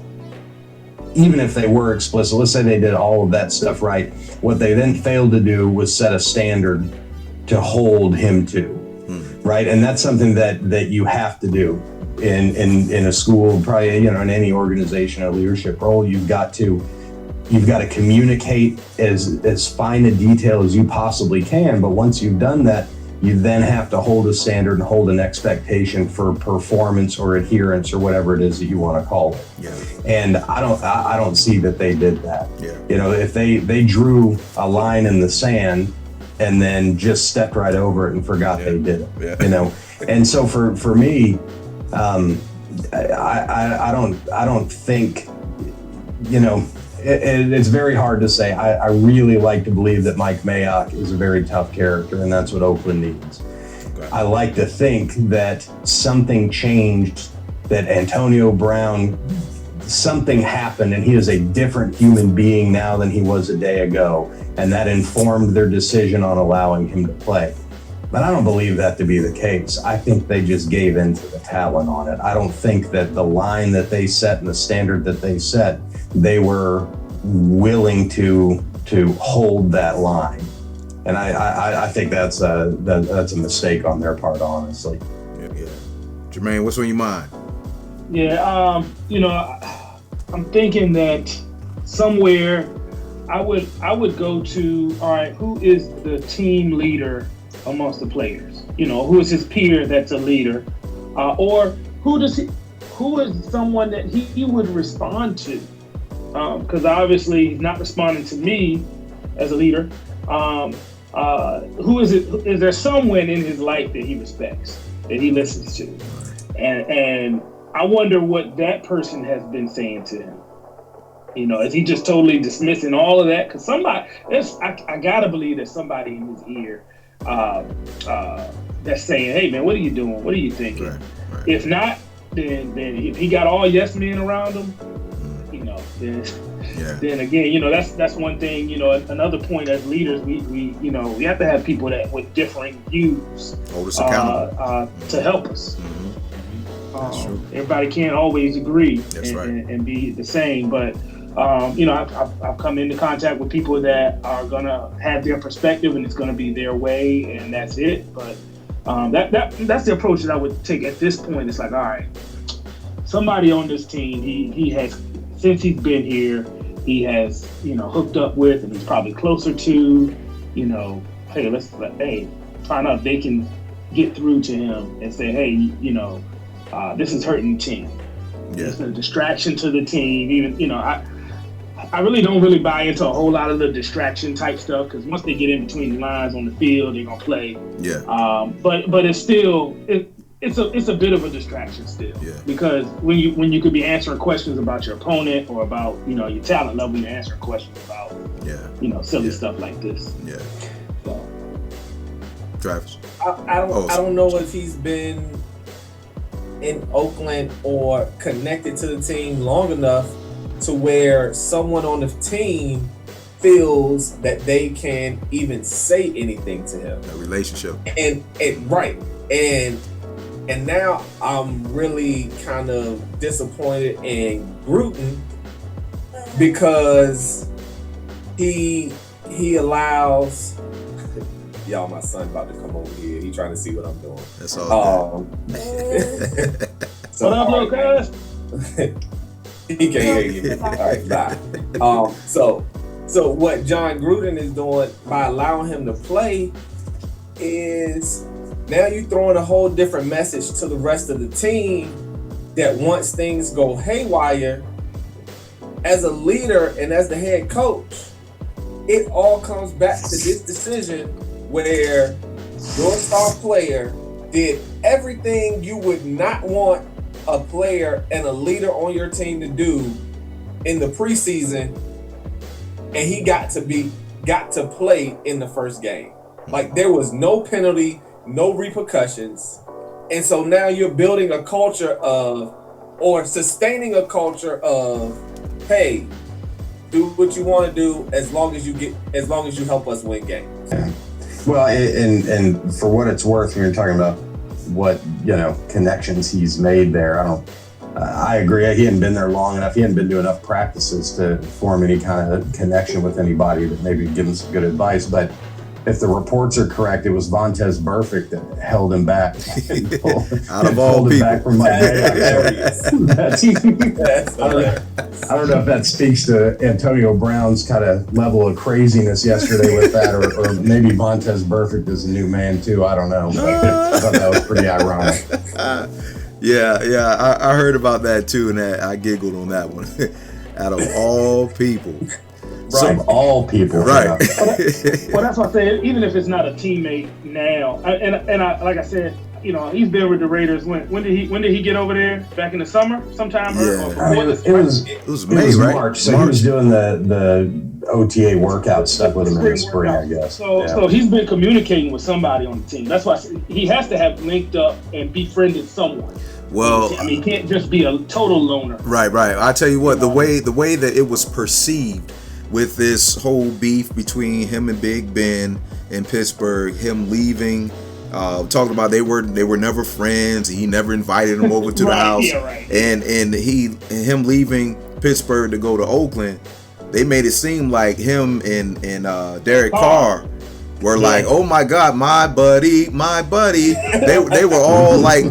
even if they were explicit, let's say they did all of that stuff right, what they then failed to do was set a standard to hold him to, right? And that's something that you have to do in a school, probably, you know, in any organization or leadership role. You've got to communicate as fine a detail as you possibly can. But once you've done that, you then have to hold a standard and hold an expectation for performance or adherence or whatever it is that you want to call it.
Yeah.
And I don't see that they did that.
Yeah.
You know, if they drew a line in the sand and then just stepped right over it and forgot they did it. Yeah. You know, and so for me, I don't think, you know. It's very hard to say. I really like to believe that Mike Mayock is a very tough character, and that's what Oakland needs. Okay. I like to think that something changed, that Antonio Brown something happened and he is a different human being now than he was a day ago, and that informed their decision on allowing him to play. But I don't believe that to be the case. I think they just gave in to the talent on it. I don't think that the line that they set and the standard that they set, they were willing to hold that line. And I think that's a mistake on their part, honestly.
Yeah. Jermaine, what's on your mind?
Yeah, I'm thinking that somewhere I would go to, all right, who is the team leader amongst the players? Who is his peer that's a leader? Or who is someone that he would respond to? Because obviously he's not responding to me as a leader. Who is it? Is there someone in his life that he respects, that he listens to? And I wonder what that person has been saying to him. Is he just totally dismissing all of that? Because I gotta believe there's somebody in his ear that's saying, "Hey man, what are you doing? What are you thinking?"
Right.
If not, then if he got all yes men around him, then again, that's one thing. Another point as leaders, we have to have people that with differing views
hold us accountable
to help us.
Mm-hmm.
Everybody can't always agree and be the same, but I've come into contact with people that are gonna have their perspective and it's gonna be their way and that's it. But that's the approach that I would take at this point. It's like, all right, somebody on this team, he has, since he's been here, he has hooked up with, and he's probably closer to, hey, find out if they can get through to him and say, hey, this is hurting the team.
Yeah.
It's a distraction to the team. Even, I really don't buy into a whole lot of the distraction type stuff, because once they get in between the lines on the field, they're gonna play.
Yeah.
But it's still it's a bit of a distraction still.
Yeah.
Because when you could be answering questions about your opponent or about your talent level, you're answering questions about silly stuff like this.
Yeah.
So,
Travis.
I don't know if he's been in Oakland or connected to the team long enough to where someone on the team feels that they can even say anything to him.
A relationship.
And now I'm really kind of disappointed in Gruden, because he allows y'all, my son about to come over here. He trying to see what I'm doing.
That's all.
What up, little cuz?
He can't hear you. All right, bye. So what John Gruden is doing by allowing him to play is now you throwing a whole different message to the rest of the team that once things go haywire, as a leader and as the head coach, it all comes back to this decision where your star player did everything you would not want a player and a leader on your team to do in the preseason, and he got to play in the first game. Like, there was no penalty, no repercussions. And so now you're building a culture or sustaining a culture of, hey, do what you want to do as long as you help us win games.
Yeah. Well, and for what it's worth, when you're talking about what connections he's made there, I agree. He hadn't been there long enough. He hadn't been to enough practices to form any kind of connection with anybody that maybe give him some good advice. But if the reports are correct, it was Vontaze Burfict that held him back.
Out of all people.
Back from I don't know if that speaks to Antonio Brown's kind of level of craziness yesterday with that, or maybe Vontaze Burfict is a new man too. I don't know. But I thought that was pretty ironic.
Yeah. I heard about that too, and I giggled on that one. Out of all people.
Right. Of all people.
Right.
Well, that's what I said. Even if it's not a teammate now, and I like I said, he's been with the Raiders. When did he get over there? Back in the summer, sometime.
Yeah.
It was May, right? March. So he was doing the OTA workout stuff with him in the spring, I guess.
So he's been communicating with somebody on the team. That's why he has to have linked up and befriended someone.
Well,
I mean, you can't just be a total loner.
Right. I tell you what, the way that it was perceived with this whole beef between him and Big Ben in Pittsburgh, him leaving, talking about they were never friends. He never invited him over to the house,
yeah, right.
and him leaving Pittsburgh to go to Oakland, they made it seem like him and Derek Carr were like, oh my God, my buddy. They were all like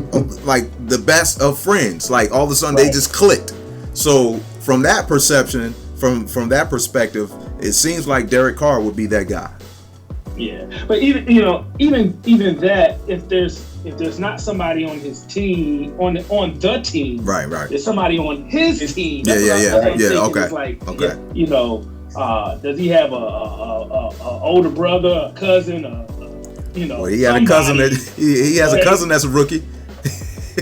the best of friends. Like all of a sudden they just clicked. So from that perception, from that perspective, it seems like Derek Carr would be that guy.
Yeah, but even that, if there's not somebody on his team on the team,
right,
there's somebody on his team.
Yeah. Okay.
It's like,
okay.
Does he have a older brother, a cousin,
Well, he had a cousin that he has a cousin that's a rookie.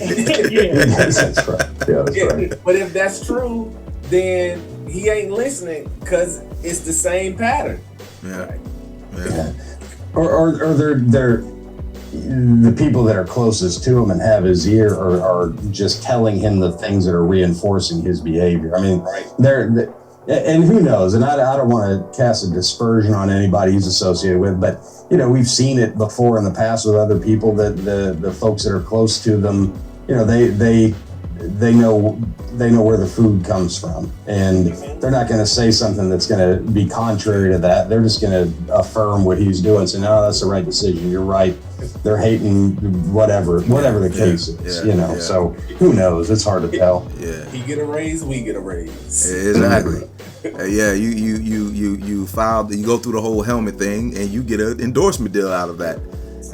Yeah,
That's right. Yeah, that's right.
But if that's true, then he ain't listening because it's the same pattern.
Yeah.
Or they're the people that are closest to him and have his ear are just telling him the things that are reinforcing his behavior. I mean, they're and who knows? And I don't want to cast a dispersion on anybody he's associated with, but we've seen it before in the past with other people that the folks that are close to them, they know where the food comes from, and they're not going to say something that's going to be contrary to that. They're just going to affirm what he's doing. So no, that's the right decision. You're right. They're hating whatever the case is. So who knows? It's hard to tell.
Yeah.
He get a raise, we get a raise.
Exactly. You filed. You go through the whole helmet thing, and you get an endorsement deal out of that.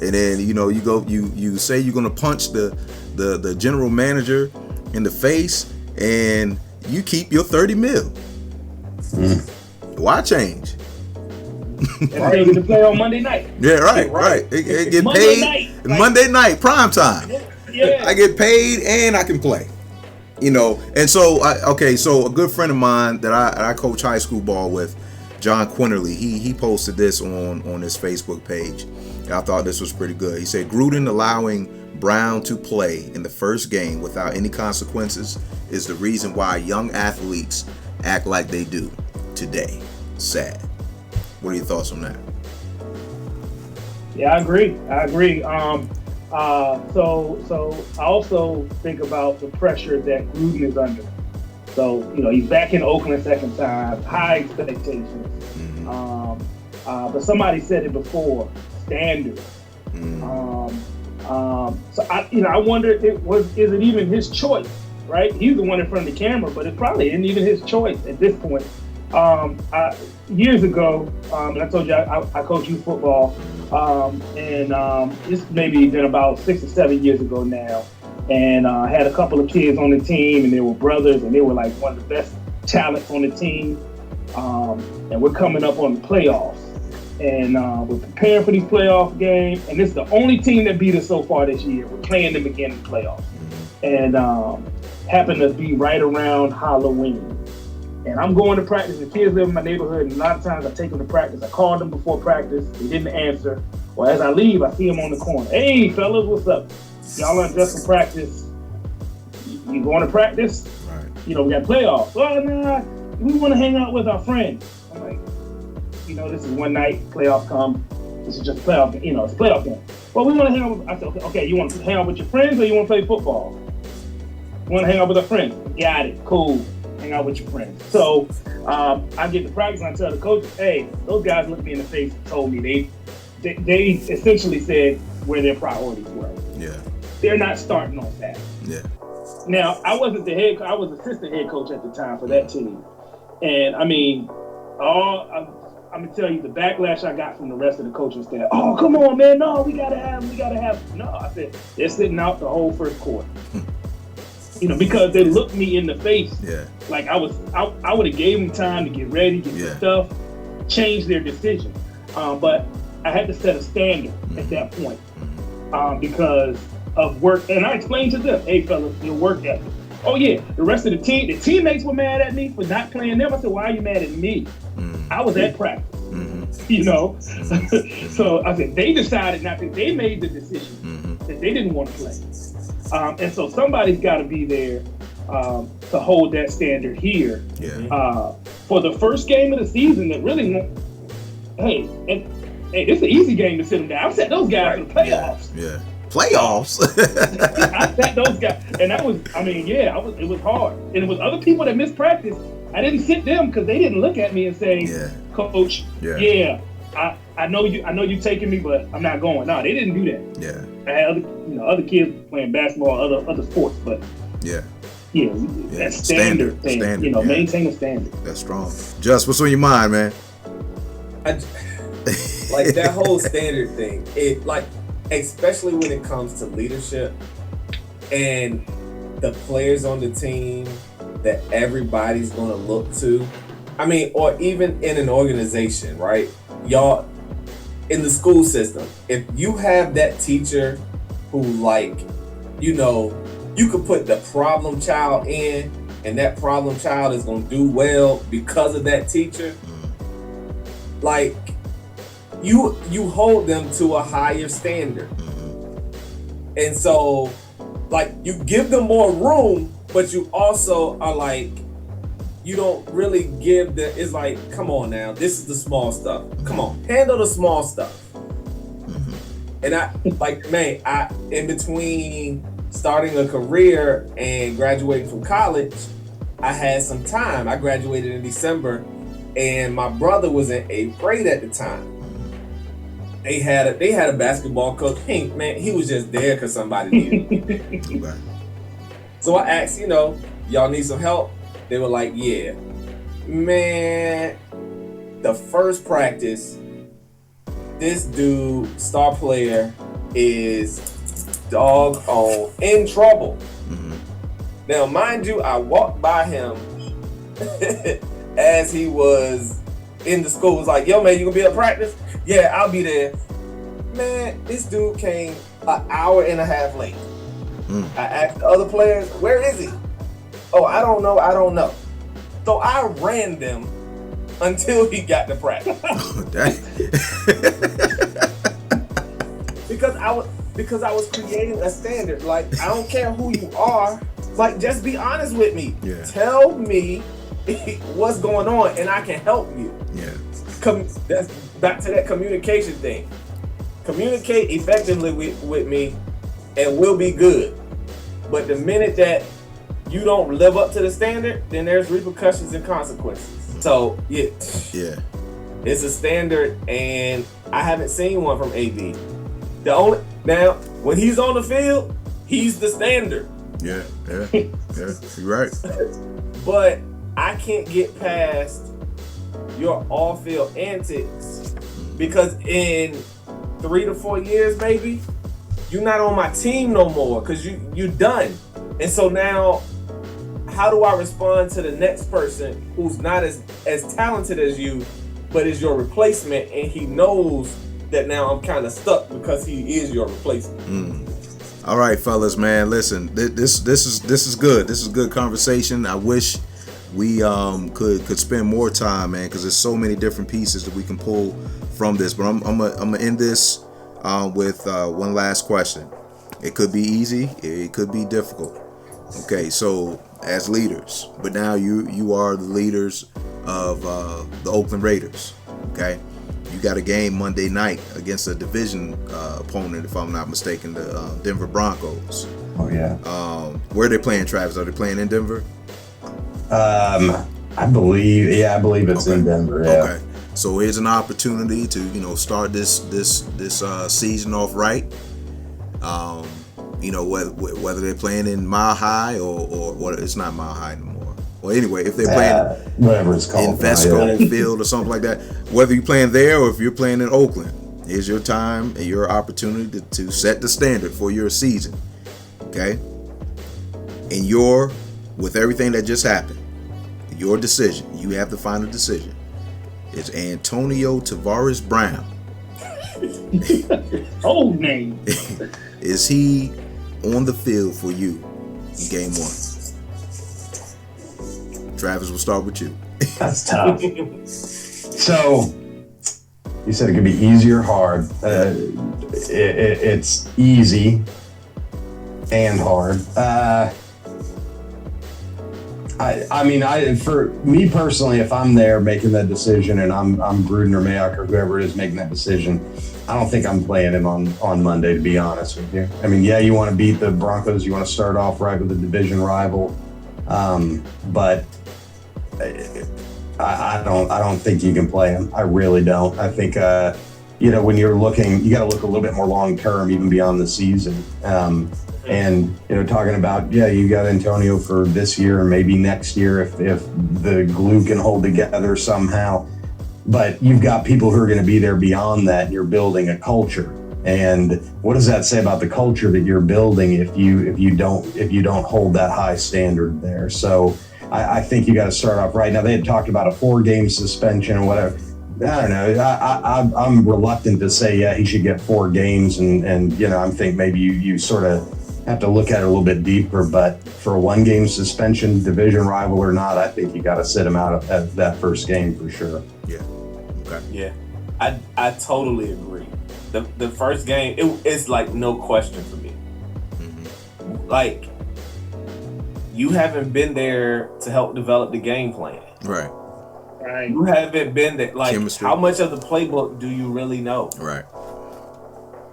And then you say you're going to punch the general manager in the face, and you keep your $30 million. Why change?
and they get to play on Monday night.
Yeah, right. It get
Monday
paid
night,
Monday night, prime time.
Yeah.
I get paid and I can play. And so so a good friend of mine that I coach high school ball with, John Quinterly, he posted this on his Facebook page. And I thought this was pretty good. He said Gruden allowing Brown to play in the first game without any consequences is the reason why young athletes act like they do today. Sad. What are your thoughts on that?
Yeah, I agree. So I also think about the pressure that Gruden is under. So, he's back in Oakland second time, high expectations. But somebody said it before, standards. So I wonder is it even his choice, right? He's the one in front of the camera, but it probably isn't even his choice at this point. Years ago, and I told you I coach youth football, and it's maybe been about 6 or 7 years ago now. And I had a couple of kids on the team, and they were brothers, and they were like one of the best talents on the team. And we're coming up on the playoffs, and we're preparing for these playoff games. And this is the only team that beat us so far this year. We're playing them again in the playoffs, and happened to be right around Halloween. And I'm going to practice. The kids live in my neighborhood, and a lot of times I take them to practice. I called them before practice. They didn't answer. Well, as I leave, I see them on the corner. Hey, fellas, what's up? Y'all are dressed for practice. You going to practice?
Right.
We got playoffs. Oh, nah, we want to hang out with our friends. I'm like, this is one night. Playoffs come. This is just playoff. It's a playoff game. Well, we want to hang out with. I said, okay. You want to hang out with your friends, or you want to play football? You want to hang out with our friends? Got it. Cool. Hang out with your friends. So I get to practice and I tell the coach, hey, those guys looked me in the face and told me they essentially said where their priorities were.
Yeah.
They're not starting on Saturday.
Yeah.
Now, I wasn't the head coach. I was assistant head coach at the time for that team. And I mean, I'm going to tell you the backlash I got from the rest of the coaching staff. Oh, come on, man. No, we got to have. No, I said, they're sitting out the whole first quarter. Because they looked me in the face.
Yeah. Like
I would have gave them time to get ready, get their stuff, change their decision. But I had to set a standard at that point because of work. And I explained to them, hey, fellas, your work ethic. Oh, yeah, the rest of the teammates were mad at me for not playing them. I said, why are you mad at me? I was at practice. So I said, they decided not to. They made the decision that they didn't want to play. And so somebody's got to be there to hold that standard here.
Yeah.
For the first game of the season, that really, hey, it's an easy game to sit them down. I set those guys for the playoffs.
Yeah. Playoffs.
I sat those guys, and that was, it was hard. And it was other people that missed practice. I didn't sit them because they didn't look at me and say, Coach, I know you taking me, but I'm not going. No, they didn't do that.
Yeah.
I had other kids playing basketball, other sports, but that standard thing. Maintain the standard.
That's strong. Just what's on your mind, man?
Like that whole standard thing. It like, especially when it comes to leadership and the players on the team that everybody's gonna look to. I mean, or even in an organization, right? Y'all in the school system, if you have that teacher who, like, you could put the problem child in and that problem child is gonna do well because of that teacher, like you hold them to a higher standard. And so, like, you give them more room, but you also are like, you don't really give it's like, come on now, this is the small stuff. Come on, handle the small stuff. And in between starting a career and graduating from college, I had some time. I graduated in December, and my brother was in 8th grade at the time. They had a basketball coach. He was just there because somebody needed him. So I asked, y'all need some help? They were like, yeah. Man, the first practice, this dude, star player, is doggone in trouble. Now, mind you, I walked by him as he was in the school. Was like, yo, man, you gonna be at practice? Yeah, I'll be there. Man, this dude came an hour and a half late. I asked the other players, where is he? Oh, I don't know. So I ran them until he got to practice. Because I was creating a standard. Like, I don't care who you are. Like, just be honest with me.
Yeah.
Tell me what's going on, and I can help you.
Yeah.
That's back to that communication thing. Communicate effectively with me, and we'll be good. But the minute that you don't live up to the standard, then there's repercussions and consequences. So yeah, it's a standard, and I haven't seen one from AB. Now when he's on the field, he's the standard.
Yeah, you're right.
But I can't get past your off-field antics because in 3 to 4 years, baby, you're not on my team no more because you done. And so now, how do I respond to the next person who's not as talented as you, but is your replacement, and he knows that now I'm kind of stuck because he is your replacement.
All right, fellas, man. Listen, this is good. This is good conversation. I wish we could spend more time, man, because there's so many different pieces that we can pull from this. But I'm gonna end this with one last question. It could be easy. It could be difficult. Okay, so as leaders, but now you are the leaders of the Oakland Raiders. Okay, you got a game Monday night against a division opponent, if I'm not mistaken, the Denver Broncos.
Oh yeah.
Where are they playing, Travis? Are they playing in Denver?
I believe it's in Denver. Yeah.
Okay. So here's an opportunity to start this season off right. Whether they're playing in Mile High or it's not Mile High anymore. Well, anyway, if they're playing
whatever it's called
in Vesco Field or something like that, whether you're playing there or if you're playing in Oakland, here's your time and your opportunity to set the standard for your season. Okay? And with everything that just happened, your decision, you have the final decision. Is Antonio Tavares Brown.
Old name.
Is he on the field for you in game 1? Travis, we'll start with you.
That's tough. So, you said it could be easy or hard. It's easy. and hard. For me personally, if I'm there making that decision and I'm Gruden or Mayock or whoever it is making that decision, I don't think I'm playing him on Monday, to be honest with you. I mean, yeah, you want to beat the Broncos, you want to start off right with a division rival, but I don't think you can play him. I really don't. I think when you're looking, you got to look a little bit more long term, even beyond the season. And talking about, you got Antonio for this year and maybe next year if the glue can hold together somehow. But you've got people who are going to be there beyond that. You're building a culture. And what does that say about the culture that you're building if you don't hold that high standard there? So I think you got to start off right. Now, they had talked about a 4-game suspension or whatever. I don't know. I'm reluctant to say, he should get 4 games. And I think maybe you sort of have to look at it a little bit deeper. But for a 1-game suspension, division rival or not, I think you got to sit him out of that first game for sure.
Yeah. Okay.
Yeah. I totally agree. The first game, it's like no question for me. Mm-hmm. Like, you haven't been there to help develop the game plan.
Right.
You haven't been there. Like,
chemistry.
How much of the playbook do you really know?
Right.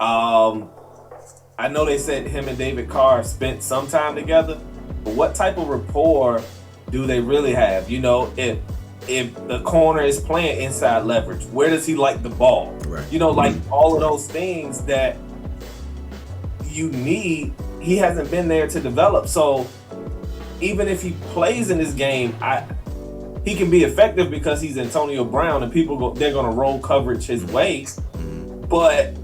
I know they said him and David Carr spent some time together, but what type of rapport do they really have? If the corner is playing inside leverage, where does he like the ball?
Right.
Like all of those things that you need, he hasn't been there to develop. So even if he plays in this game, he can be effective because he's Antonio Brown and they're going to roll coverage his way. But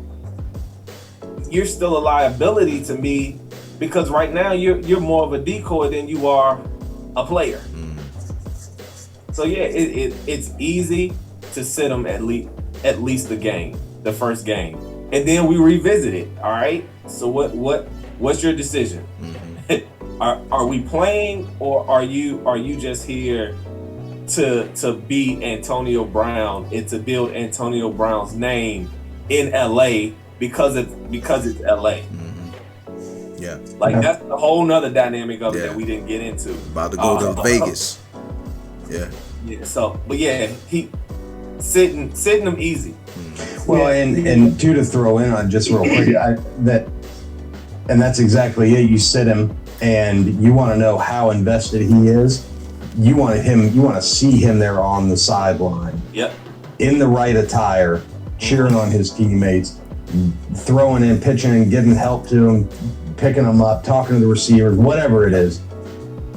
you're still a liability to me because right now you're more of a decoy than you are a player. So it's easy to sit him at least the first game, and then we revisit it. All right. So what's your decision? Are we playing, or are you just here to be Antonio Brown and to build Antonio Brown's name in LA because it's LA?
Yeah.
Like that's a whole nother dynamic of it that we didn't get into.
About to go to Vegas. Yeah.
Yeah. So, but he sitting them easy.
Well, and to throw in on just real quick, that's exactly it. You sit him, and you want to know how invested he is. You want to see him there on the sideline.
Yep.
In the right attire, cheering on his teammates, throwing in, pitching in, giving help to him, picking him up, talking to the receivers, whatever it is.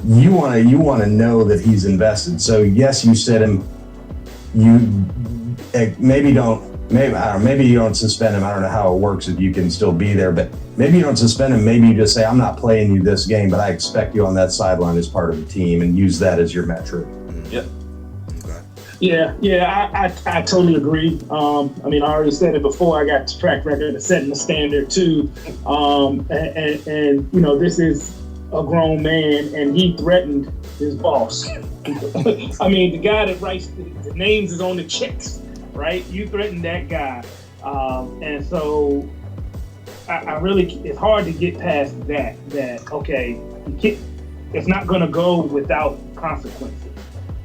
You want to know that he's invested. So yes, you sit him. You maybe you don't suspend him. I don't know how it works if you can still be there, but maybe you don't suspend him. Maybe you just say, I'm not playing you this game, but I expect you on that sideline as part of the team, and use that as your metric.
Yep.
Yeah, I totally agree. I already said it before. I got the track record of setting the standard too. And this is a grown man, and he threatened his boss. The guy that writes the names is on the checks, right? You threatened that guy. And so I really, it's hard to get past that okay, it's not going to go without consequences.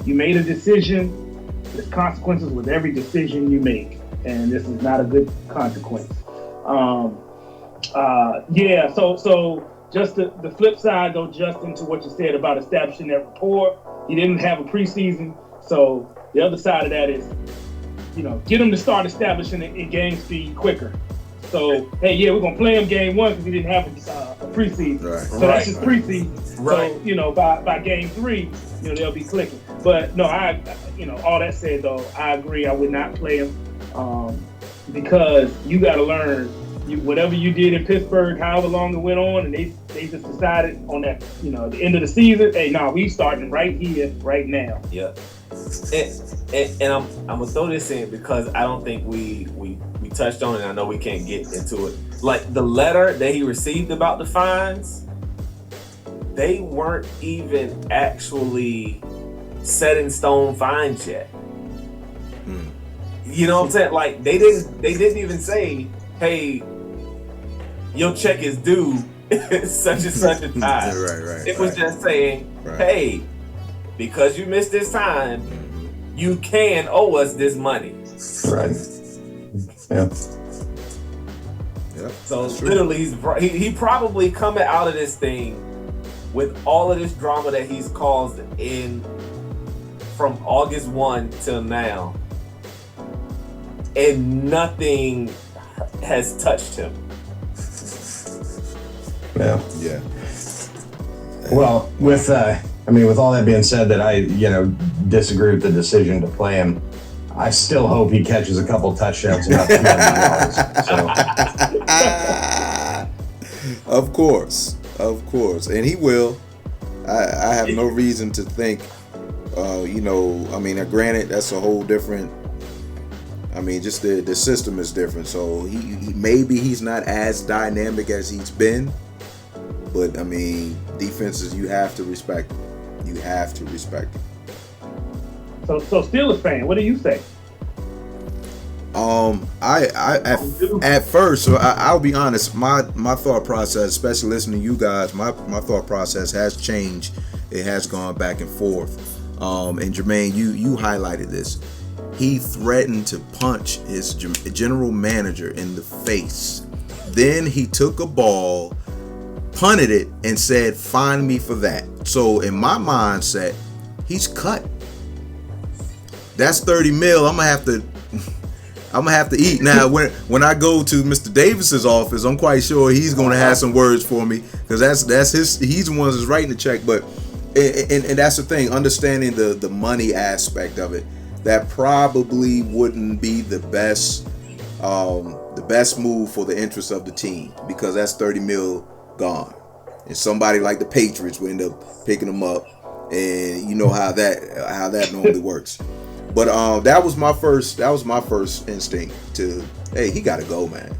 You made a decision. There's consequences with every decision you make, and this is not a good consequence. So just the flip side, though, Justin, to what you said about establishing that rapport, he didn't have a preseason, so the other side of that is, get him to start establishing it in game speed quicker. So, we're going to play him game 1 because he didn't have a preseason. Right. So that's just preseason. Right. So, by game 3, they'll be clicking. But no, all that said though, I agree. I would not play him because you got to learn whatever you did in Pittsburgh, however long it went on, and they just decided on that, the end of the season. Hey, we starting right here, right now.
Yeah. And I'm gonna throw this in because I don't think we touched on it. I know we can't get into it. Like the letter that he received about the fines, they weren't even actually set in stone fines yet. You know what I'm saying? Like they didn't even say, hey, your check is due such and such a time.
Right.
It was just saying,
Right.
hey, because you missed this time, you can owe us this money.
Right. Yeah.
Yeah.
So
that's true.
literally, he probably coming out of this thing with all of this drama that he's caused in from August 1 till now, and nothing has touched him.
Yeah.
Yeah.
Well, with all that being said, that I disagree with the decision to play him. I still hope he catches a couple touchdowns and not 200 yards. So.
Of course, and he will. I have no reason to think. Granted, that's a whole different. Just the system is different. So he maybe he's not as dynamic as he's been, but defenses, you have to respect them. You have to respect them.
So Steelers fan, what do you say?
At first, so I'll be honest, my thought process, especially listening to you guys, my thought process has changed. It has gone back and forth. And Jermaine, you highlighted this. He threatened to punch his general manager in the face. Then he took a ball, punted it, and said, "Find me for that." So in my mindset, he's cut. That's $30 million. I'm gonna have to eat now. When I go to Mr. Davis's office, I'm quite sure he's gonna have some words for me, because that's his. He's the one that's writing the check. But and that's the thing. Understanding the money aspect of it, that probably wouldn't be the best move for the interest of the team, because that's $30 million gone, and somebody like the Patriots will end up picking them up, and you know how that normally works. But that was my first instinct to, hey, he got to go, man.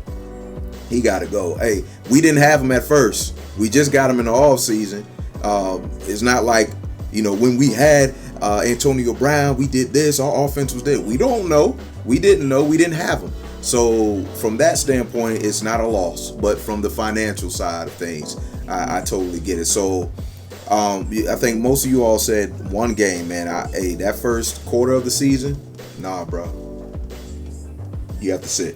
He got to go. Hey, we didn't have him at first. We just got him in the off season. It's not like, when we had Antonio Brown, we did this. Our offense was there. We don't know. We didn't know. We didn't have him. So from that standpoint, it's not a loss. But from the financial side of things, I totally get it. So I think most of you all said one game, man. That first quarter of the season, nah, bro. You have to sit,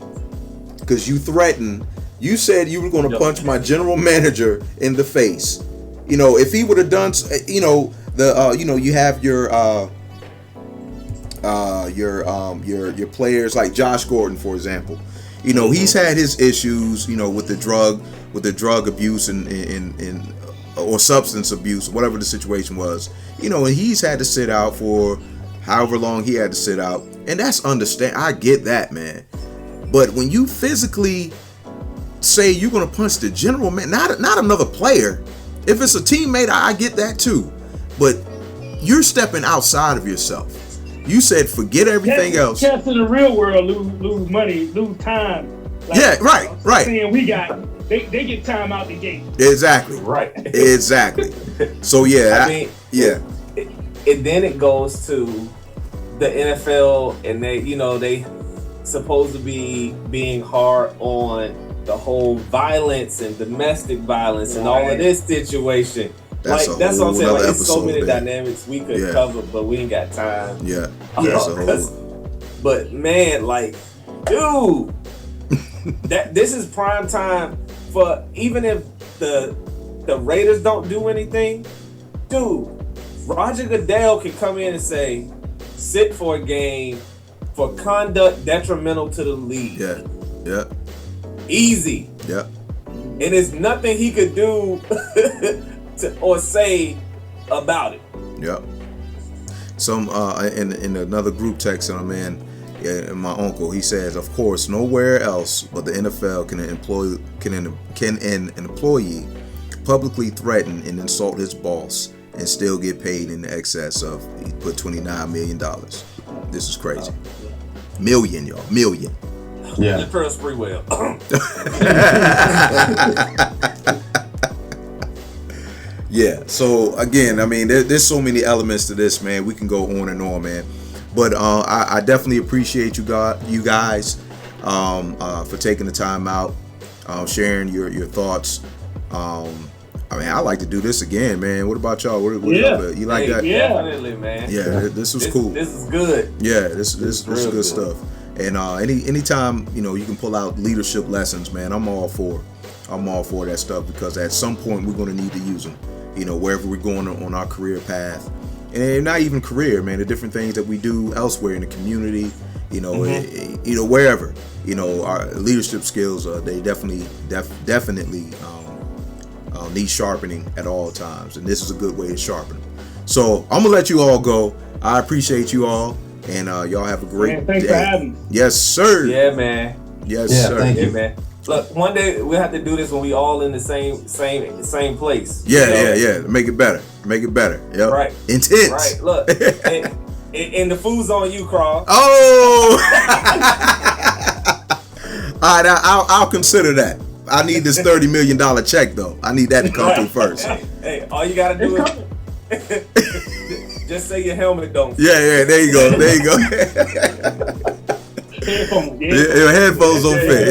because you threatened. You said you were going to punch my general manager in the face. If he would have done, you have your players like Josh Gordon, for example. He's had his issues, with the drug abuse and or substance abuse, whatever the situation was, and he's had to sit out for however long he had to sit out, and that's understand. I get that, man. But when you physically say you're gonna punch the general man, not another player. If it's a teammate, I get that too. But you're stepping outside of yourself. You said forget everything else.
Cats in the real world lose money, lose time.
Right.
Seeing we got. They get time out the gate.
Exactly.
Right.
Exactly. So yeah.
And then it goes to the NFL, and they supposed to be being hard on the whole violence and domestic violence and all of this situation. That's what I'm saying. Like, there's so many dynamics we could cover, but we ain't got time.
Yeah. That's a whole.
But man, like, dude, this is prime time. For even if the Raiders don't do anything, dude, Roger Goodell can come in and say, sit for a game for conduct detrimental to the league.
Yeah.
Easy.
Yeah.
And there's nothing he could do or say about it.
Yeah. Some in another group text, man. Yeah, my uncle, he says, of course, nowhere else but the NFL can an employee publicly threaten and insult his boss and still get paid in excess of, he put $29 million. This is crazy. Million, y'all. Million.
Yeah. The Pearl Spreewell.
Yeah. So again, there's so many elements to this, man. We can go on and on, man. But I definitely appreciate you guys for taking the time out, sharing your thoughts. I mean, I like to do this again, man. What about y'all? What
Yeah.
y'all, you like that?
Yeah.
Definitely, man.
Yeah, this was cool.
This is good.
Yeah, this is
real
good stuff. And anytime you can pull out leadership lessons, man, I'm all for that stuff, because at some point we're going to need to use them. Wherever we're going on our career path, and not even career, man. The different things that we do elsewhere in the community, wherever. Our leadership skills, they definitely need sharpening at all times, and this is a good way to sharpen them. So I'm gonna let you all go. I appreciate you all, and y'all have a great
Thanks
day.
for having me.
Yes, sir.
Yeah, man.
Yes,
Yeah,
sir.
thank you.
Yeah, man. Look, one day we'll have to do this when we all in the same place.
Yeah. Make it better. Yep.
Right.
Intense.
Right. Look, and the food's on you, Carl.
Oh. All right, I'll consider that. I need this $30 million check though. I need that to come through first.
Hey, all you gotta do is just say your helmet don't.
Yeah. There you go.
Headphones,
Your headphones don't fit.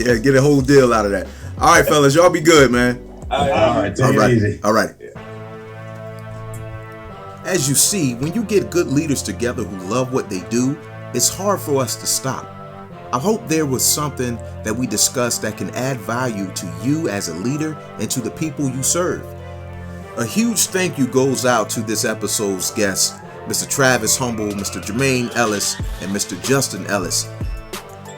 Yeah. Get a whole deal out of that. All right, fellas, y'all be good, man.
All right, take it easy.
All right. As you see, when you get good leaders together who love what they do, it's hard for us to stop. I hope there was something that we discussed that can add value to you as a leader and to the people you serve. A huge thank you goes out to this episode's guests, Mr. Travis Humble, Mr. Jermaine Ellis, and Mr. Justin Ellis.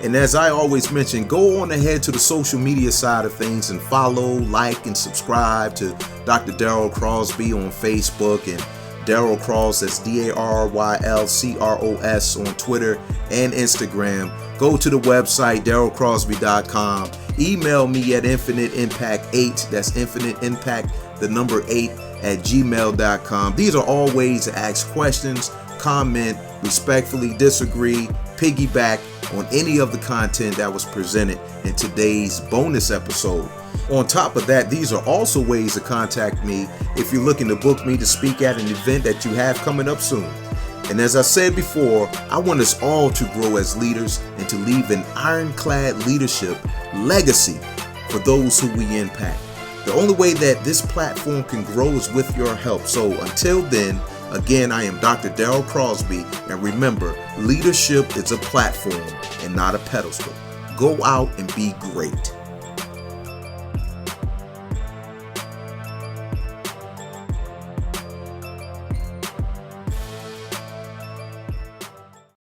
And as I always mention, go on ahead to the social media side of things and follow, like, and subscribe to Dr. Daryl Crosby on Facebook, and Daryl Cross, that's DARYLCROS on Twitter and Instagram. Go to the website, darylcrosby.com. Email me at infiniteimpact8, that's infiniteimpact8@gmail.com. These are all ways to ask questions, comment, respectfully disagree, piggyback on any of the content that was presented in today's bonus episode. On top of that, these are also ways to contact me if you're looking to book me to speak at an event that you have coming up soon. And as I said before, I want us all to grow as leaders and to leave an ironclad leadership legacy for those who we impact. The only way that this platform can grow is with your help. So until then, again, I am Dr. Daryl Crosby, and remember, leadership is a platform and not a pedestal. Go out and be great.